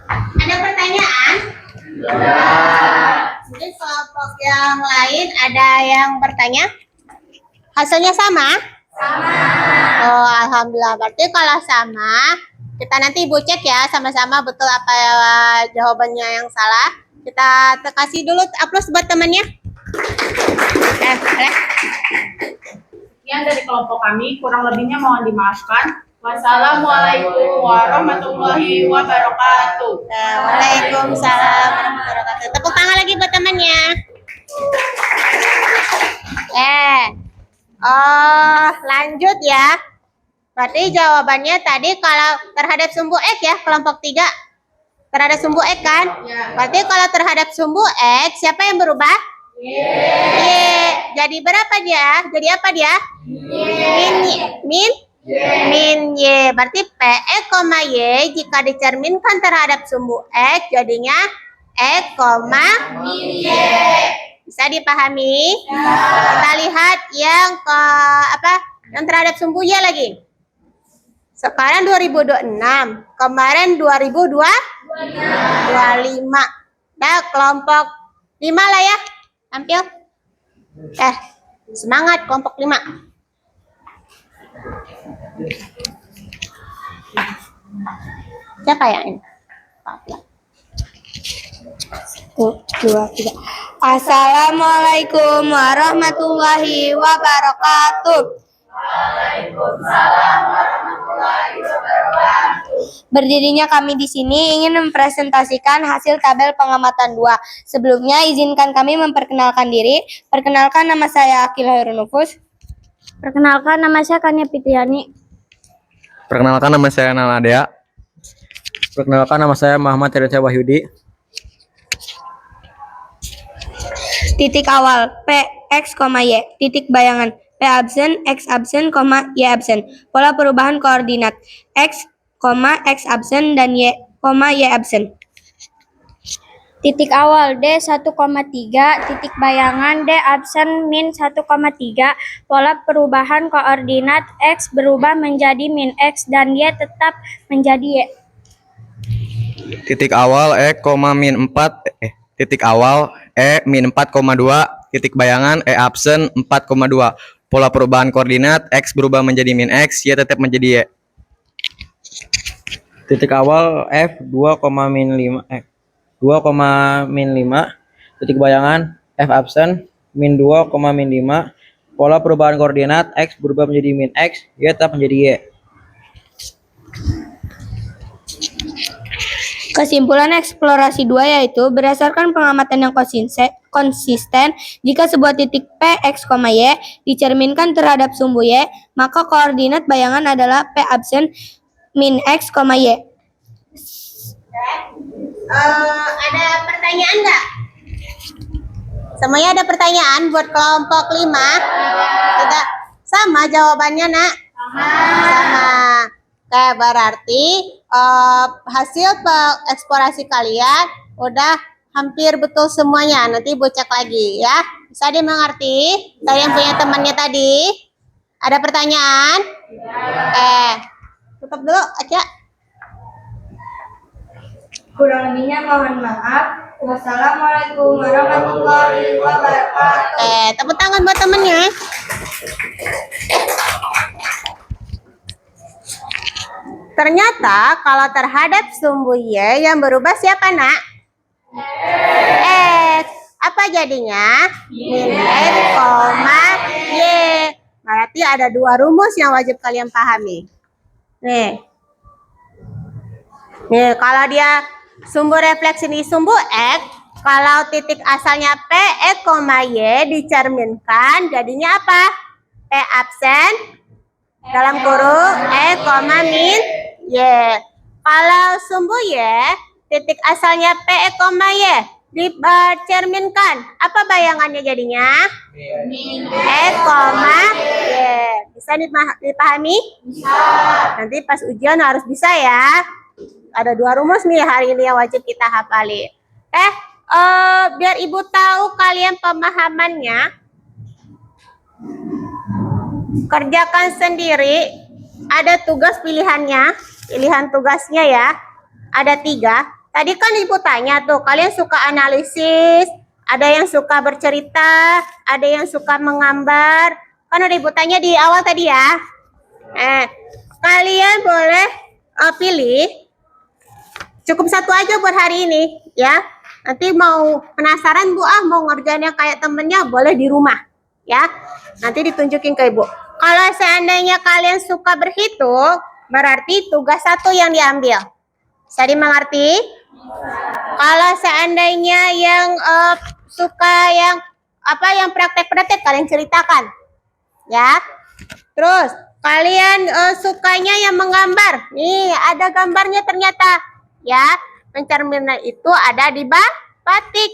Ada pertanyaan? Ya. Mungkin kelompok yang lain ada yang bertanya? Hasilnya sama? Sama. Oh, alhamdulillah. Berarti kalau sama, kita nanti Ibu cek ya sama-sama betul apa jawabannya yang salah. Kita kasih dulu aplaus buat temannya. Sekian dari kelompok kami, kurang lebihnya mohon dimaafkan. Wassalamualaikum warahmatullahi wabarakatuh. Waalaikumsalam warahmatullahi wabarakatuh. Tepuk tangan lagi buat temannya. Lanjut ya. Berarti jawabannya tadi kalau terhadap sumbu X ya, kelompok 3. terhadap sumbu X kan? Berarti kalau terhadap sumbu X, siapa yang berubah? Y. Jadi berapa dia? Jadi apa dia? Min Y. Berarti PX, Y jika dicerminkan terhadap sumbu X, jadinya X, min Y. Bisa dipahami? Kita lihat yang ke yang terhadap sumbu Y lagi. Sekarang 2026, kemarin 2025. Nah, kelompok 5 lah ya. Tampil. Semangat kelompok 5. Siapa yang ini? 1, 2, 3. Assalamualaikum warahmatullahi wabarakatuh. Berdirinya kami di sini ingin mempresentasikan hasil tabel pengamatan 2. Sebelumnya izinkan kami memperkenalkan diri. Perkenalkan, nama saya Akil Hairunufus. Perkenalkan, nama saya Kania Fitriani. Perkenalkan, nama saya Naladea. Perkenalkan, nama saya Muhammad Tirta Wahyudi. Titik awal P, X, Y. Titik bayangan P absen, X absen, Y absen. Pola perubahan koordinat X, X absen, dan Y absen. Titik awal D 1,3, titik bayangan D absen min 1,3, pola perubahan koordinat X berubah menjadi min X dan Y tetap menjadi Y. Titik awal min 4, titik awal min 4,2, titik bayangan absen 4,2. Pola perubahan koordinat X berubah menjadi min X, Y tetap menjadi Y. Titik awal F 2,5, titik bayangan F absen min 2,5. Pola perubahan koordinat X berubah menjadi min X, Y tetap menjadi Y. Kesimpulan eksplorasi 2 yaitu berdasarkan pengamatan yang konsisten, jika sebuah titik P, X, Y dicerminkan terhadap sumbu Y, maka koordinat bayangan adalah P absen min X, Y. Ada pertanyaan nggak? Semuanya ada pertanyaan buat kelompok 5? Tidak. Sama jawabannya, Nak? Sama. Oke, berarti hasil eksplorasi kalian udah hampir betul semuanya. Nanti Ibu cek lagi ya. Bisa dimengerti? Dari yang punya temannya tadi? Ada pertanyaan? Tutup dulu aja. Kurang lebihnya mohon maaf. Wassalamualaikum warahmatullahi wabarakatuh. Tepuk tangan buat temennya. Ternyata kalau terhadap sumbu Y yang berubah siapa, Nak? X. Apa jadinya? Min X, Y. Berarti ada 2 rumus yang wajib kalian pahami. Nih, kalau dia sumbu refleksi di sumbu X, kalau titik asalnya P, X, Y dicerminkan, jadinya apa? P absen, dalam kurung, X, min Y. Kalau sumbu Y, titik asalnya P, X, Y dicerminkan, apa bayangannya jadinya? Min X, Y. Bisa dipahami? Bisa. Nanti pas ujian harus bisa ya. Ada 2 rumus nih hari ini yang wajib kita hafalin. Biar Ibu tahu kalian pemahamannya, kerjakan sendiri. Ada tugas pilihannya, pilihan tugasnya ya. Ada 3. Tadi kan Ibu tanya tuh, kalian suka analisis, ada yang suka bercerita, ada yang suka menggambar. Kan udah Ibu tanya di awal tadi ya. Kalian boleh pilih. Cukup 1 aja buat hari ini ya. Nanti mau penasaran Bu mau ngerjain yang kayak temennya, boleh di rumah ya. Nanti ditunjukin ke Ibu. Kalau seandainya kalian suka berhitung, berarti tugas 1 yang diambil. Bisa dimengerti? Kalau seandainya yang suka yang praktek-praktek, kalian ceritakan ya. Terus kalian sukanya yang menggambar. Nih ada gambarnya ternyata. Ya, pencerminan itu ada di batik.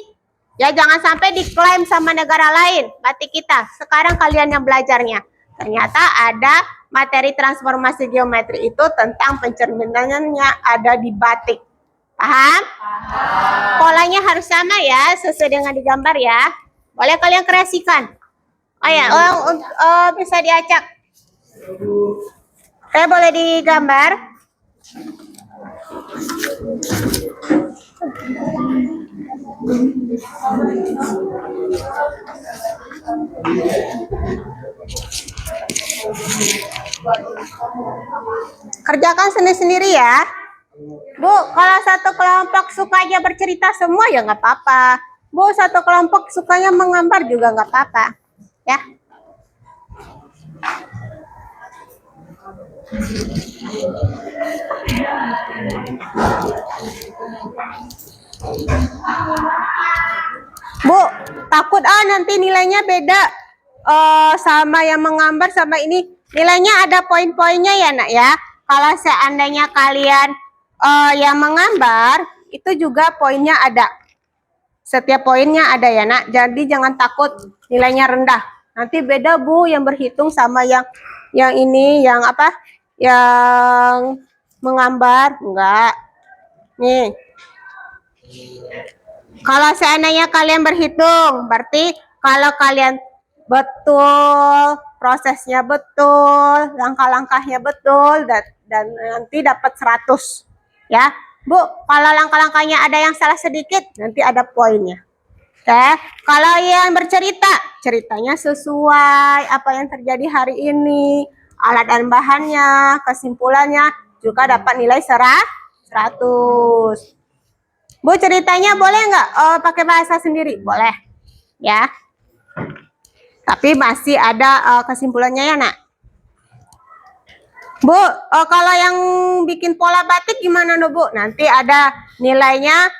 Ya, jangan sampai diklaim sama negara lain batik kita. Sekarang kalian yang belajarnya. Ternyata ada materi transformasi geometri itu tentang pencerminannya ada di batik. Paham? Polanya harus sama ya, sesuai dengan digambar ya. Boleh kalian kreasikan. Oh ya, bisa diacak. Boleh digambar. Kerjakan sendiri-sendiri ya. Bu, kalau satu kelompok sukanya bercerita semua ya nggak apa-apa. Bu, satu kelompok sukanya menggambar juga nggak apa-apa. Ya. Bu, takut nanti nilainya beda sama yang menggambar sama ini. Nilainya ada poin-poinnya ya nak ya. Kalau seandainya kalian yang menggambar, itu juga poinnya ada. Setiap poinnya ada ya nak. Jadi jangan takut nilainya rendah. Nanti beda Bu yang berhitung sama yang ini, yang apa? Yang menggambar. Enggak. Nih. Kalau seandainya kalian berhitung, berarti kalau kalian betul, prosesnya betul, langkah-langkahnya betul, dan nanti dapat 100. Ya, Bu, kalau langkah-langkahnya ada yang salah sedikit, nanti ada poinnya. Oke, kalau yang bercerita, ceritanya sesuai apa yang terjadi hari ini, alat dan bahannya, kesimpulannya, juga dapat nilai 100. Bu, ceritanya boleh nggak pakai bahasa sendiri? Boleh, ya. Tapi masih ada kesimpulannya ya, nak. Bu, kalau yang bikin pola batik gimana, no, Bu? Nanti ada nilainya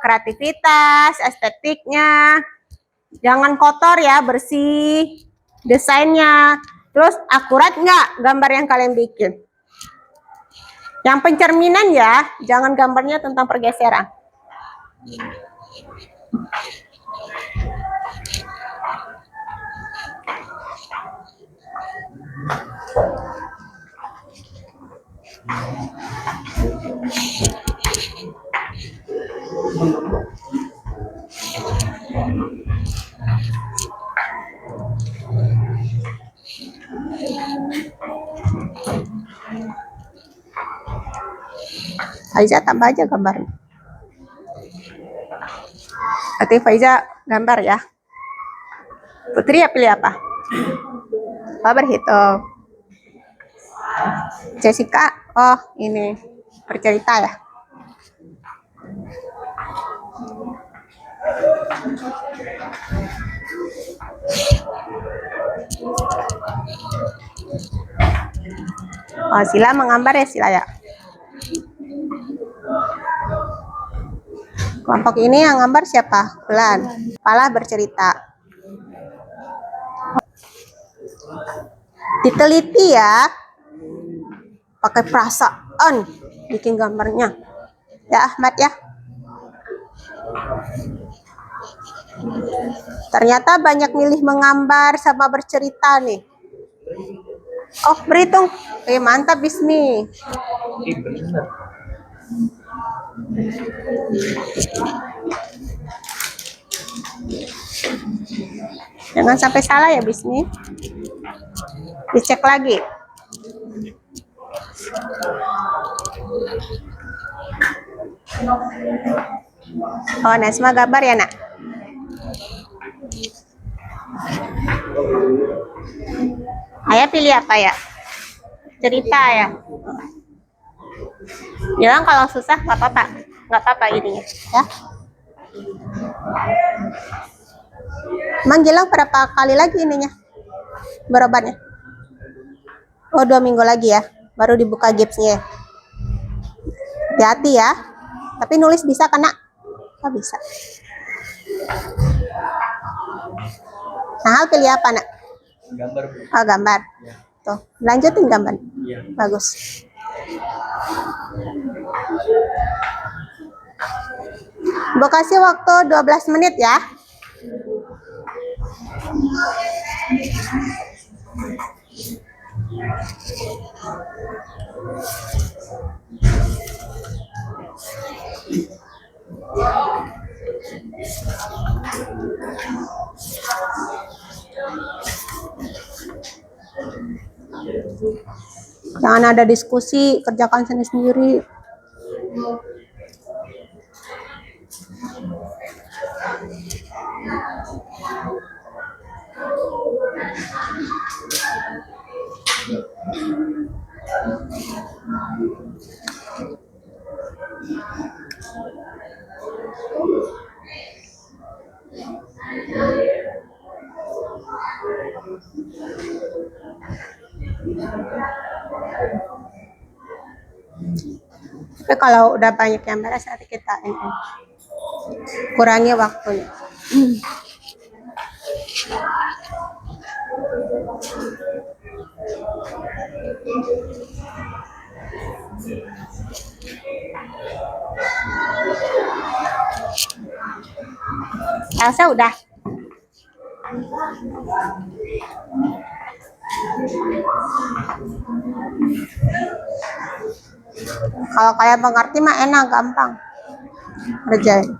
kreativitas, estetiknya. Jangan kotor ya, bersih. Desainnya. Terus akurat nggak gambar yang kalian bikin? Yang pencerminan ya, jangan gambarnya tentang pergeseran. Faiza tambah aja gambarnya. Nanti Faiza gambar ya. Putri ya pilih apa? Apa berhitung? Jessica, oh ini bercerita ya. Oh, Sila menggambar ya Sila ya. Kelompok ini yang gambar siapa? Bulan. Pala bercerita. Diteliti ya. Pakai perasaan bikin gambarnya. Ya Ahmad ya. Ternyata banyak milih menggambar sama bercerita nih. Oh, berhitung. Mantap Bismi. Jangan sampai salah ya Bismi. Dicek lagi. Oh, Nasma gambar ya nak. Ayah pilih apa ya? Cerita ya. Bilang kalau susah nggak apa-apa ininya ya. Emang Gilang berapa kali lagi ininya berobatnya? Oh 2 minggu lagi ya, baru dibuka gipsnya. Hati-hati ya. Tapi nulis bisa kan nak? Oh, bisa. Nah, pilih apa nak? Gambar. Oh gambar. Ya. Tuh, lanjutin gambar. Iya. Bagus. Ibu kasih waktu 12 menit ya. Jangan ada diskusi, kerjakan sendiri-sendiri. Tapi kalau udah banyak yang beres nanti kita kurangi waktunya. Elsa udah. Kalau kalian mengerti mah enak, gampang kerjain.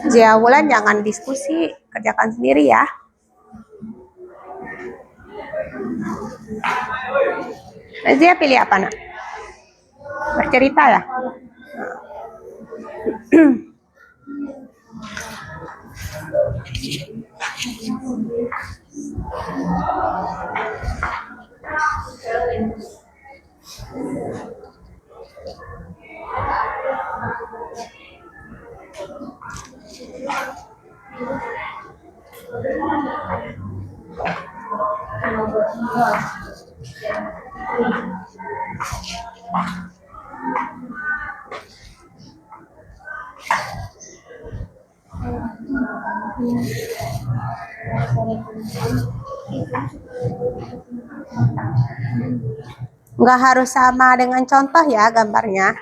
Zia Wulan jangan diskusi, kerjakan sendiri ya. Zia pilih apa nak? Bercerita ya? Nggak harus sama dengan contoh ya gambarnya.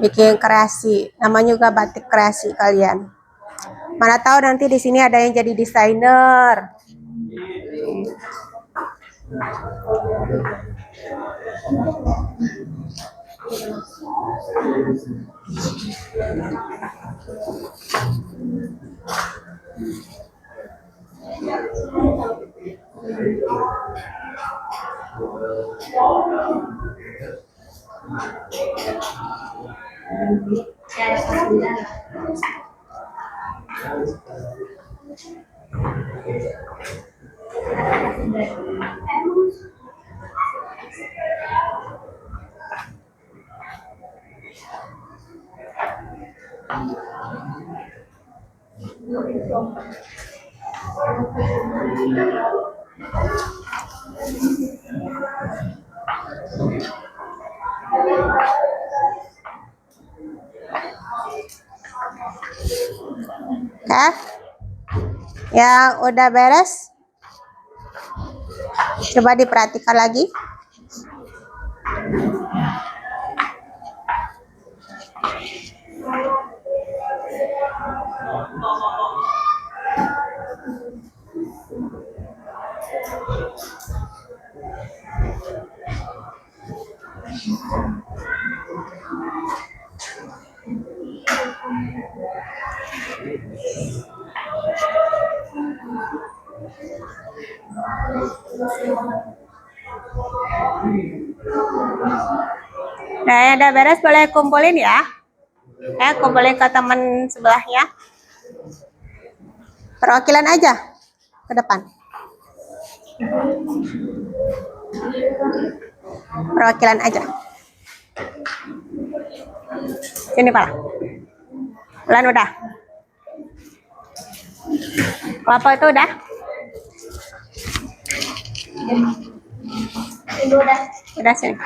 Bikin kreasi, namanya juga batik kreasi kalian. Mana tahu nanti di sini ada yang jadi desainer. Oke, yang udah beres, coba diperhatikan lagi. Nah, yang udah beres boleh kumpulin ya. Kumpulin ke teman sebelahnya. Perwakilan aja ke depan. Perwakilan aja. Sini Pak. Ulan udah. Kelapa itu udah. Udah sini.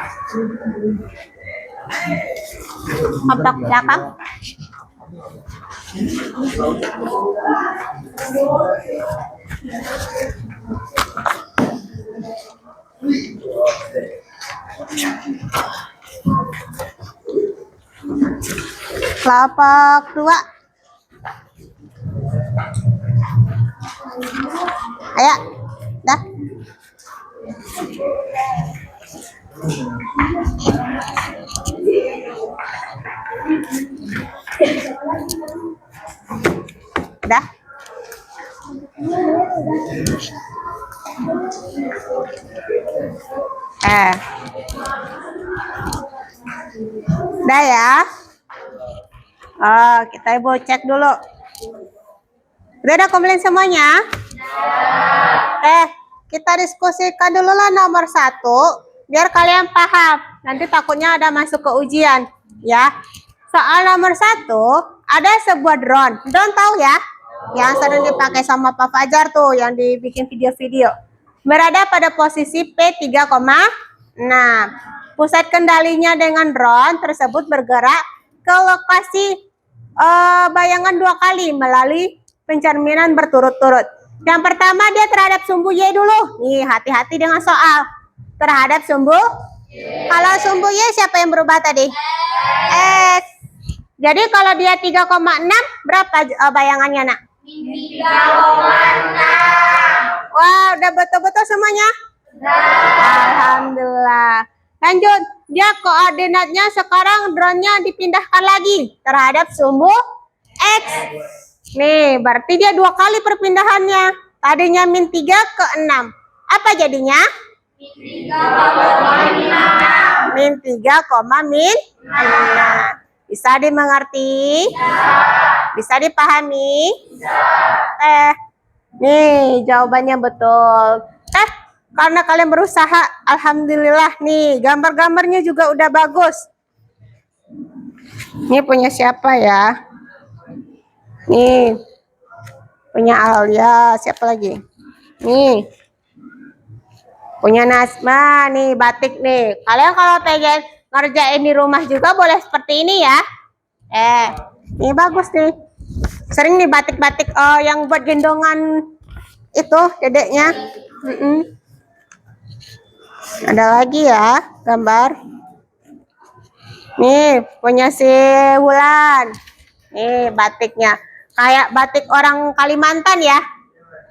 Kompak belakang. Kelompok 2. Ayo, dah. Dah. Dah ya. Oh, kita ibu cek dulu. Udah ada komplain semuanya? Kita diskusikan dulu lah nomor 1, biar kalian paham. Nanti takutnya ada masuk ke ujian, ya. Soal nomor 1, ada sebuah drone. Drone tahu ya? Yang sering dipakai sama Pak Fajar tuh, yang dibikin video-video. Berada pada posisi P3,6. Pusat kendalinya dengan drone tersebut bergerak ke lokasi bayangan 2 kali melalui pencerminan berturut-turut. Yang pertama dia terhadap sumbu Y dulu. Nih, hati-hati dengan soal. Terhadap sumbu Y. Kalau sumbu Y siapa yang berubah tadi? X. Jadi kalau dia 3,6 berapa bayangannya, Nak? 3,6. Wah, udah betul-betul semuanya? Alhamdulillah. Lanjut, dia koordinatnya sekarang drone-nya dipindahkan lagi terhadap sumbu X. Nih, berarti dia 2 kali perpindahannya. Tadinya -3 ke 6. Apa jadinya? -3,6. Bisa dimengerti? Bisa dipahami? Nih, jawabannya betul. Karena kalian berusaha, alhamdulillah nih, gambar-gambarnya juga udah bagus. Ini punya siapa ya? Nih, punya Alia, siapa lagi? Nih, punya Nasma, nih batik nih. Kalian kalau pengen ngerjain di rumah juga boleh seperti ini ya. Ini bagus nih. Sering nih batik-batik yang buat gendongan itu dedeknya. Ada lagi ya gambar. Nih punya si Wulan. Nih batiknya kayak batik orang Kalimantan ya.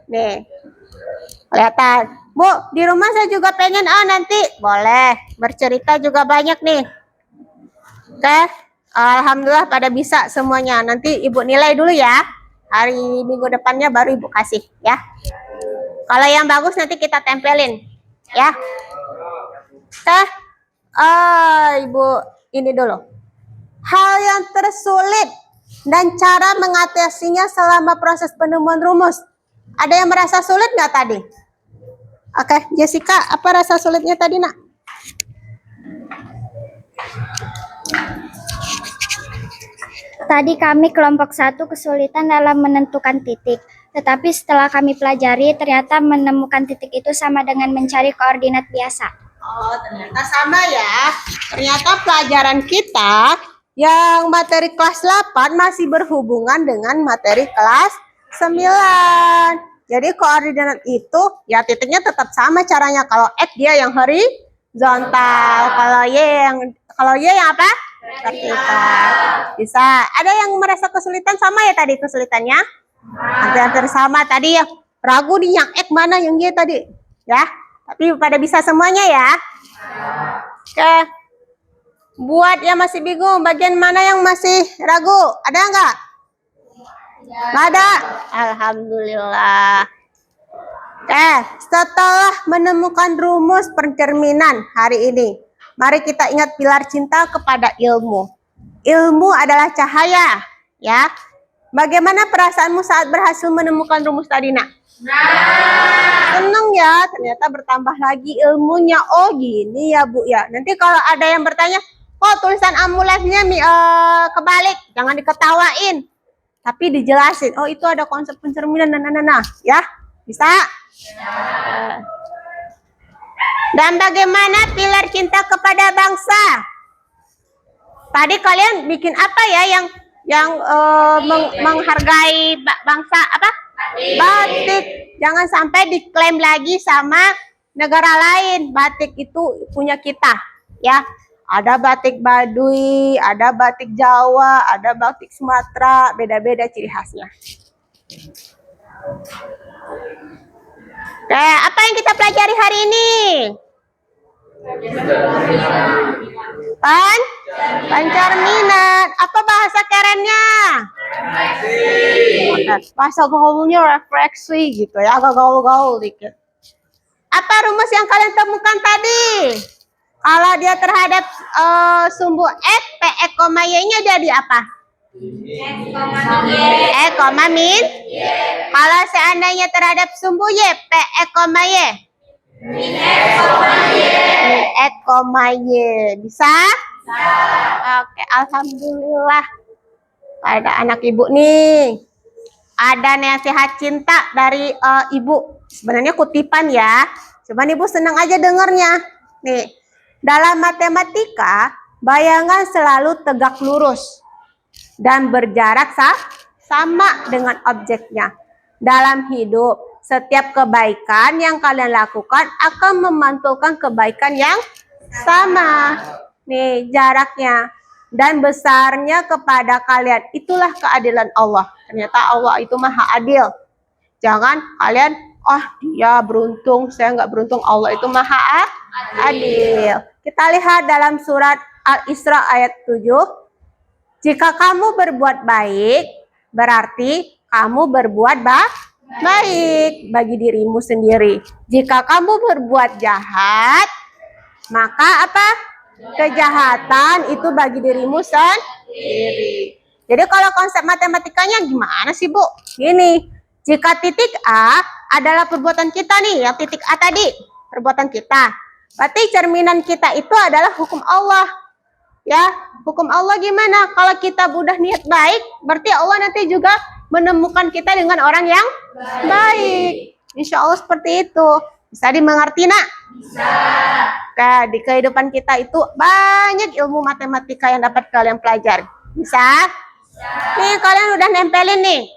Nih kelihatan. Bu, di rumah saya juga pengen nanti boleh bercerita juga banyak nih. Oke, alhamdulillah pada bisa semuanya. Nanti ibu nilai dulu ya. Hari minggu depannya baru ibu kasih ya. Kalau yang bagus nanti kita tempelin ya. Ibu ini dulu. Hal yang tersulit dan cara mengatasinya selama proses penemuan rumus. Ada yang merasa sulit nggak tadi? Oke, Jessica, apa rasa sulitnya tadi, Nak? Tadi kami kelompok 1 kesulitan dalam menentukan titik. Tetapi setelah kami pelajari, ternyata menemukan titik itu sama dengan mencari koordinat biasa. Oh, ternyata sama ya. Ternyata pelajaran kita yang materi kelas 8 masih berhubungan dengan materi kelas 9. Jadi koordinat itu ya titiknya tetap sama caranya. Kalau X dia yang horizontal, kalau Y yang apa? Vertikal. Bisa. Ada yang merasa kesulitan sama ya tadi kesulitannya? Hampir sama tadi ya. Ragu nih yang X mana yang Y tadi? Ya. Tapi pada bisa semuanya ya. Oke. Buat yang masih bingung, bagian mana yang masih ragu? Ada nggak? Nggak ada? Alhamdulillah. Setelah menemukan rumus pencerminan hari ini, mari kita ingat pilar cinta kepada ilmu. Ilmu adalah cahaya, ya. Bagaimana perasaanmu saat berhasil menemukan rumus tadi, Nak? Seneng ya, ternyata bertambah lagi ilmunya. Oh gini ya Bu ya. Nanti kalau ada yang bertanya, kok tulisan amuletnya kebalik, jangan diketawain. Tapi dijelasin, oh itu ada konsep pencerminan nah, ya. Bisa? Dan bagaimana pilar cinta kepada bangsa? Tadi kalian bikin apa ya yang yang menghargai bangsa apa? Batik. Jangan sampai diklaim lagi sama negara lain. Batik itu punya kita, ya. Ada batik Baduy, ada batik Jawa, ada batik Sumatera, beda-beda ciri khasnya. Oke, apa yang kita pelajari hari ini? Pancerminan. Apa bahasa kerennya? Bahasa gaulnya refleksi gitu ya, agak gaul-gaul dikit. Apa rumus yang kalian temukan tadi? Kalau dia terhadap sumbu X, P, X, Y-nya jadi apa? X, min. Kalau seandainya terhadap sumbu Y, P, X, Y. Min X, Y. Bisa? Oke, alhamdulillah. Ada anak ibu nih. Ada nasihat cinta dari ibu. Sebenarnya kutipan ya. Cuman ibu senang aja dengernya. Nih, dalam matematika, bayangan selalu tegak lurus dan berjarak sama dengan objeknya. Dalam hidup, setiap kebaikan yang kalian lakukan akan memantulkan kebaikan yang sama. Nih, jaraknya dan besarnya kepada kalian. Itulah keadilan Allah. Ternyata Allah itu maha adil. Jangan kalian, dia beruntung, saya nggak beruntung. Allah itu maha adil. Kita lihat dalam surat Al-Isra ayat 7. Jika kamu berbuat baik, berarti kamu berbuat baik bagi dirimu sendiri. Jika kamu berbuat jahat, maka apa? Kejahatan itu bagi dirimu sendiri. Jadi kalau konsep matematikanya gimana sih, Bu? Gini, jika titik A adalah perbuatan kita nih, yang titik A tadi, perbuatan kita. Berarti cerminan kita itu adalah hukum Allah. Ya, hukum Allah gimana? Kalau kita udah niat baik, berarti Allah nanti juga menemukan kita dengan orang yang baik. Insya Allah seperti itu. Bisa dimengerti, nak? Bisa. Oke, di kehidupan kita itu banyak ilmu matematika yang dapat kalian pelajari. Bisa? Nih, kalian udah nempelin nih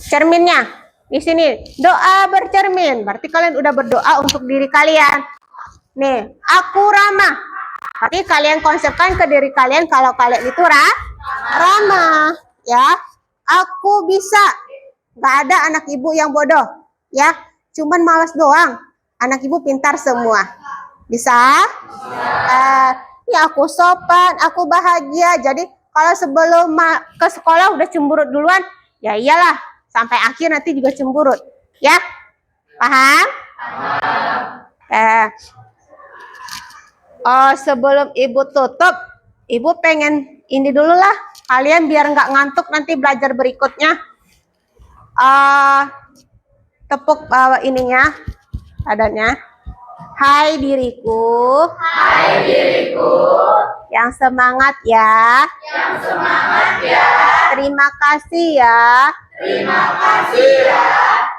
cerminnya. Di sini, doa bercermin. Berarti kalian udah berdoa untuk diri kalian. Nih, aku ramah. Berarti kalian konsepkan ke diri kalian kalau kalian itu ramah. Ya, aku bisa. Gak ada anak ibu yang bodoh. Ya, cuman malas doang. Anak ibu pintar semua. Bisa? Ya, aku sopan, aku bahagia. Jadi, kalau sebelum ke sekolah udah cemburut duluan, ya iyalah. Sampai akhir nanti juga cemburut. Ya? Paham? Sebelum ibu tutup, ibu pengen ini dulu lah. Kalian biar nggak ngantuk nanti belajar berikutnya. Tepuk bawah ininya, adanya. Hai diriku. Hai diriku. Yang semangat ya. Yang semangat ya. Terima kasih ya. Terima kasih ya.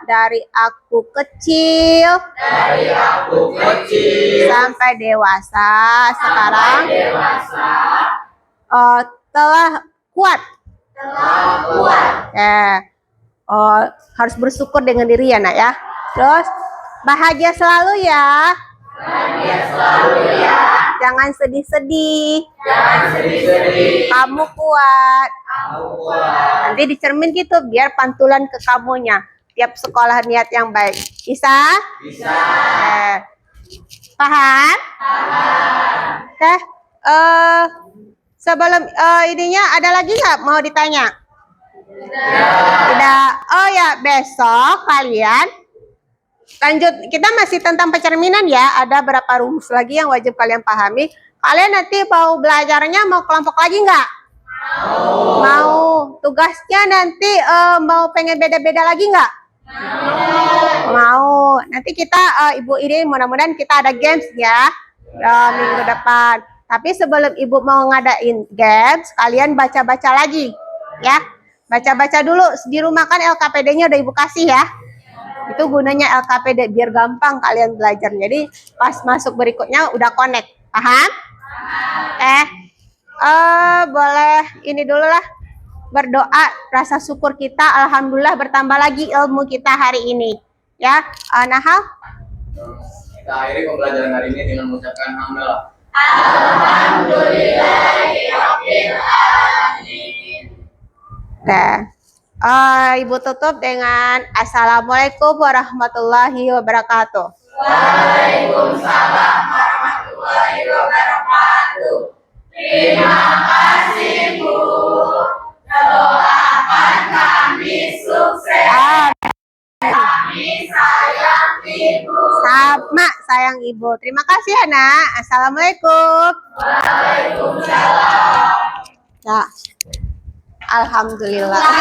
Dari aku kecil. Dari aku kecil. Sampai dewasa. Sekarang. Sampai dewasa. Telah kuat. Telah kuat. Harus bersyukur dengan diri ya, nak ya. Terus bahagia selalu ya. Bahagia selalu ya. Jangan sedih-sedih. Jangan sedih-sedih. Kamu kuat. Kamu kuat. Nanti dicermin gitu biar pantulan ke kamunya. Tiap sekolah niat yang baik. Bisa? Bisa. Paham? Paham. Oke. Sebelum ininya ada lagi nggak mau ditanya? Tidak. Oh ya, besok kalian lanjut. Kita masih tentang pencerminan ya. Ada berapa rumus lagi yang wajib kalian pahami. Kalian nanti mau belajarnya mau kelompok lagi nggak? Mau. Tugasnya nanti mau pengen beda-beda lagi nggak? Mau. Nanti kita ibu ini mudah-mudahan kita ada games ya minggu depan. Tapi sebelum ibu mau ngadain games, kalian baca-baca lagi ya. Baca-baca dulu di rumah kan LKPD-nya udah ibu kasih ya. Itu gunanya LKPD biar gampang kalian belajar. Jadi pas masuk berikutnya udah connect. Paham? boleh ini dulu lah, berdoa rasa syukur kita, alhamdulillah bertambah lagi ilmu kita hari ini ya. Nahal, Kita akhiri pembelajaran hari ini dengan mengucapkan hamdalah. oke. Ibu tutup dengan assalamualaikum warahmatullahi wabarakatuh. Sama sayang ibu. Terima kasih ya nak. Assalamualaikum. Waalaikumsalam. Ya. Alhamdulillah.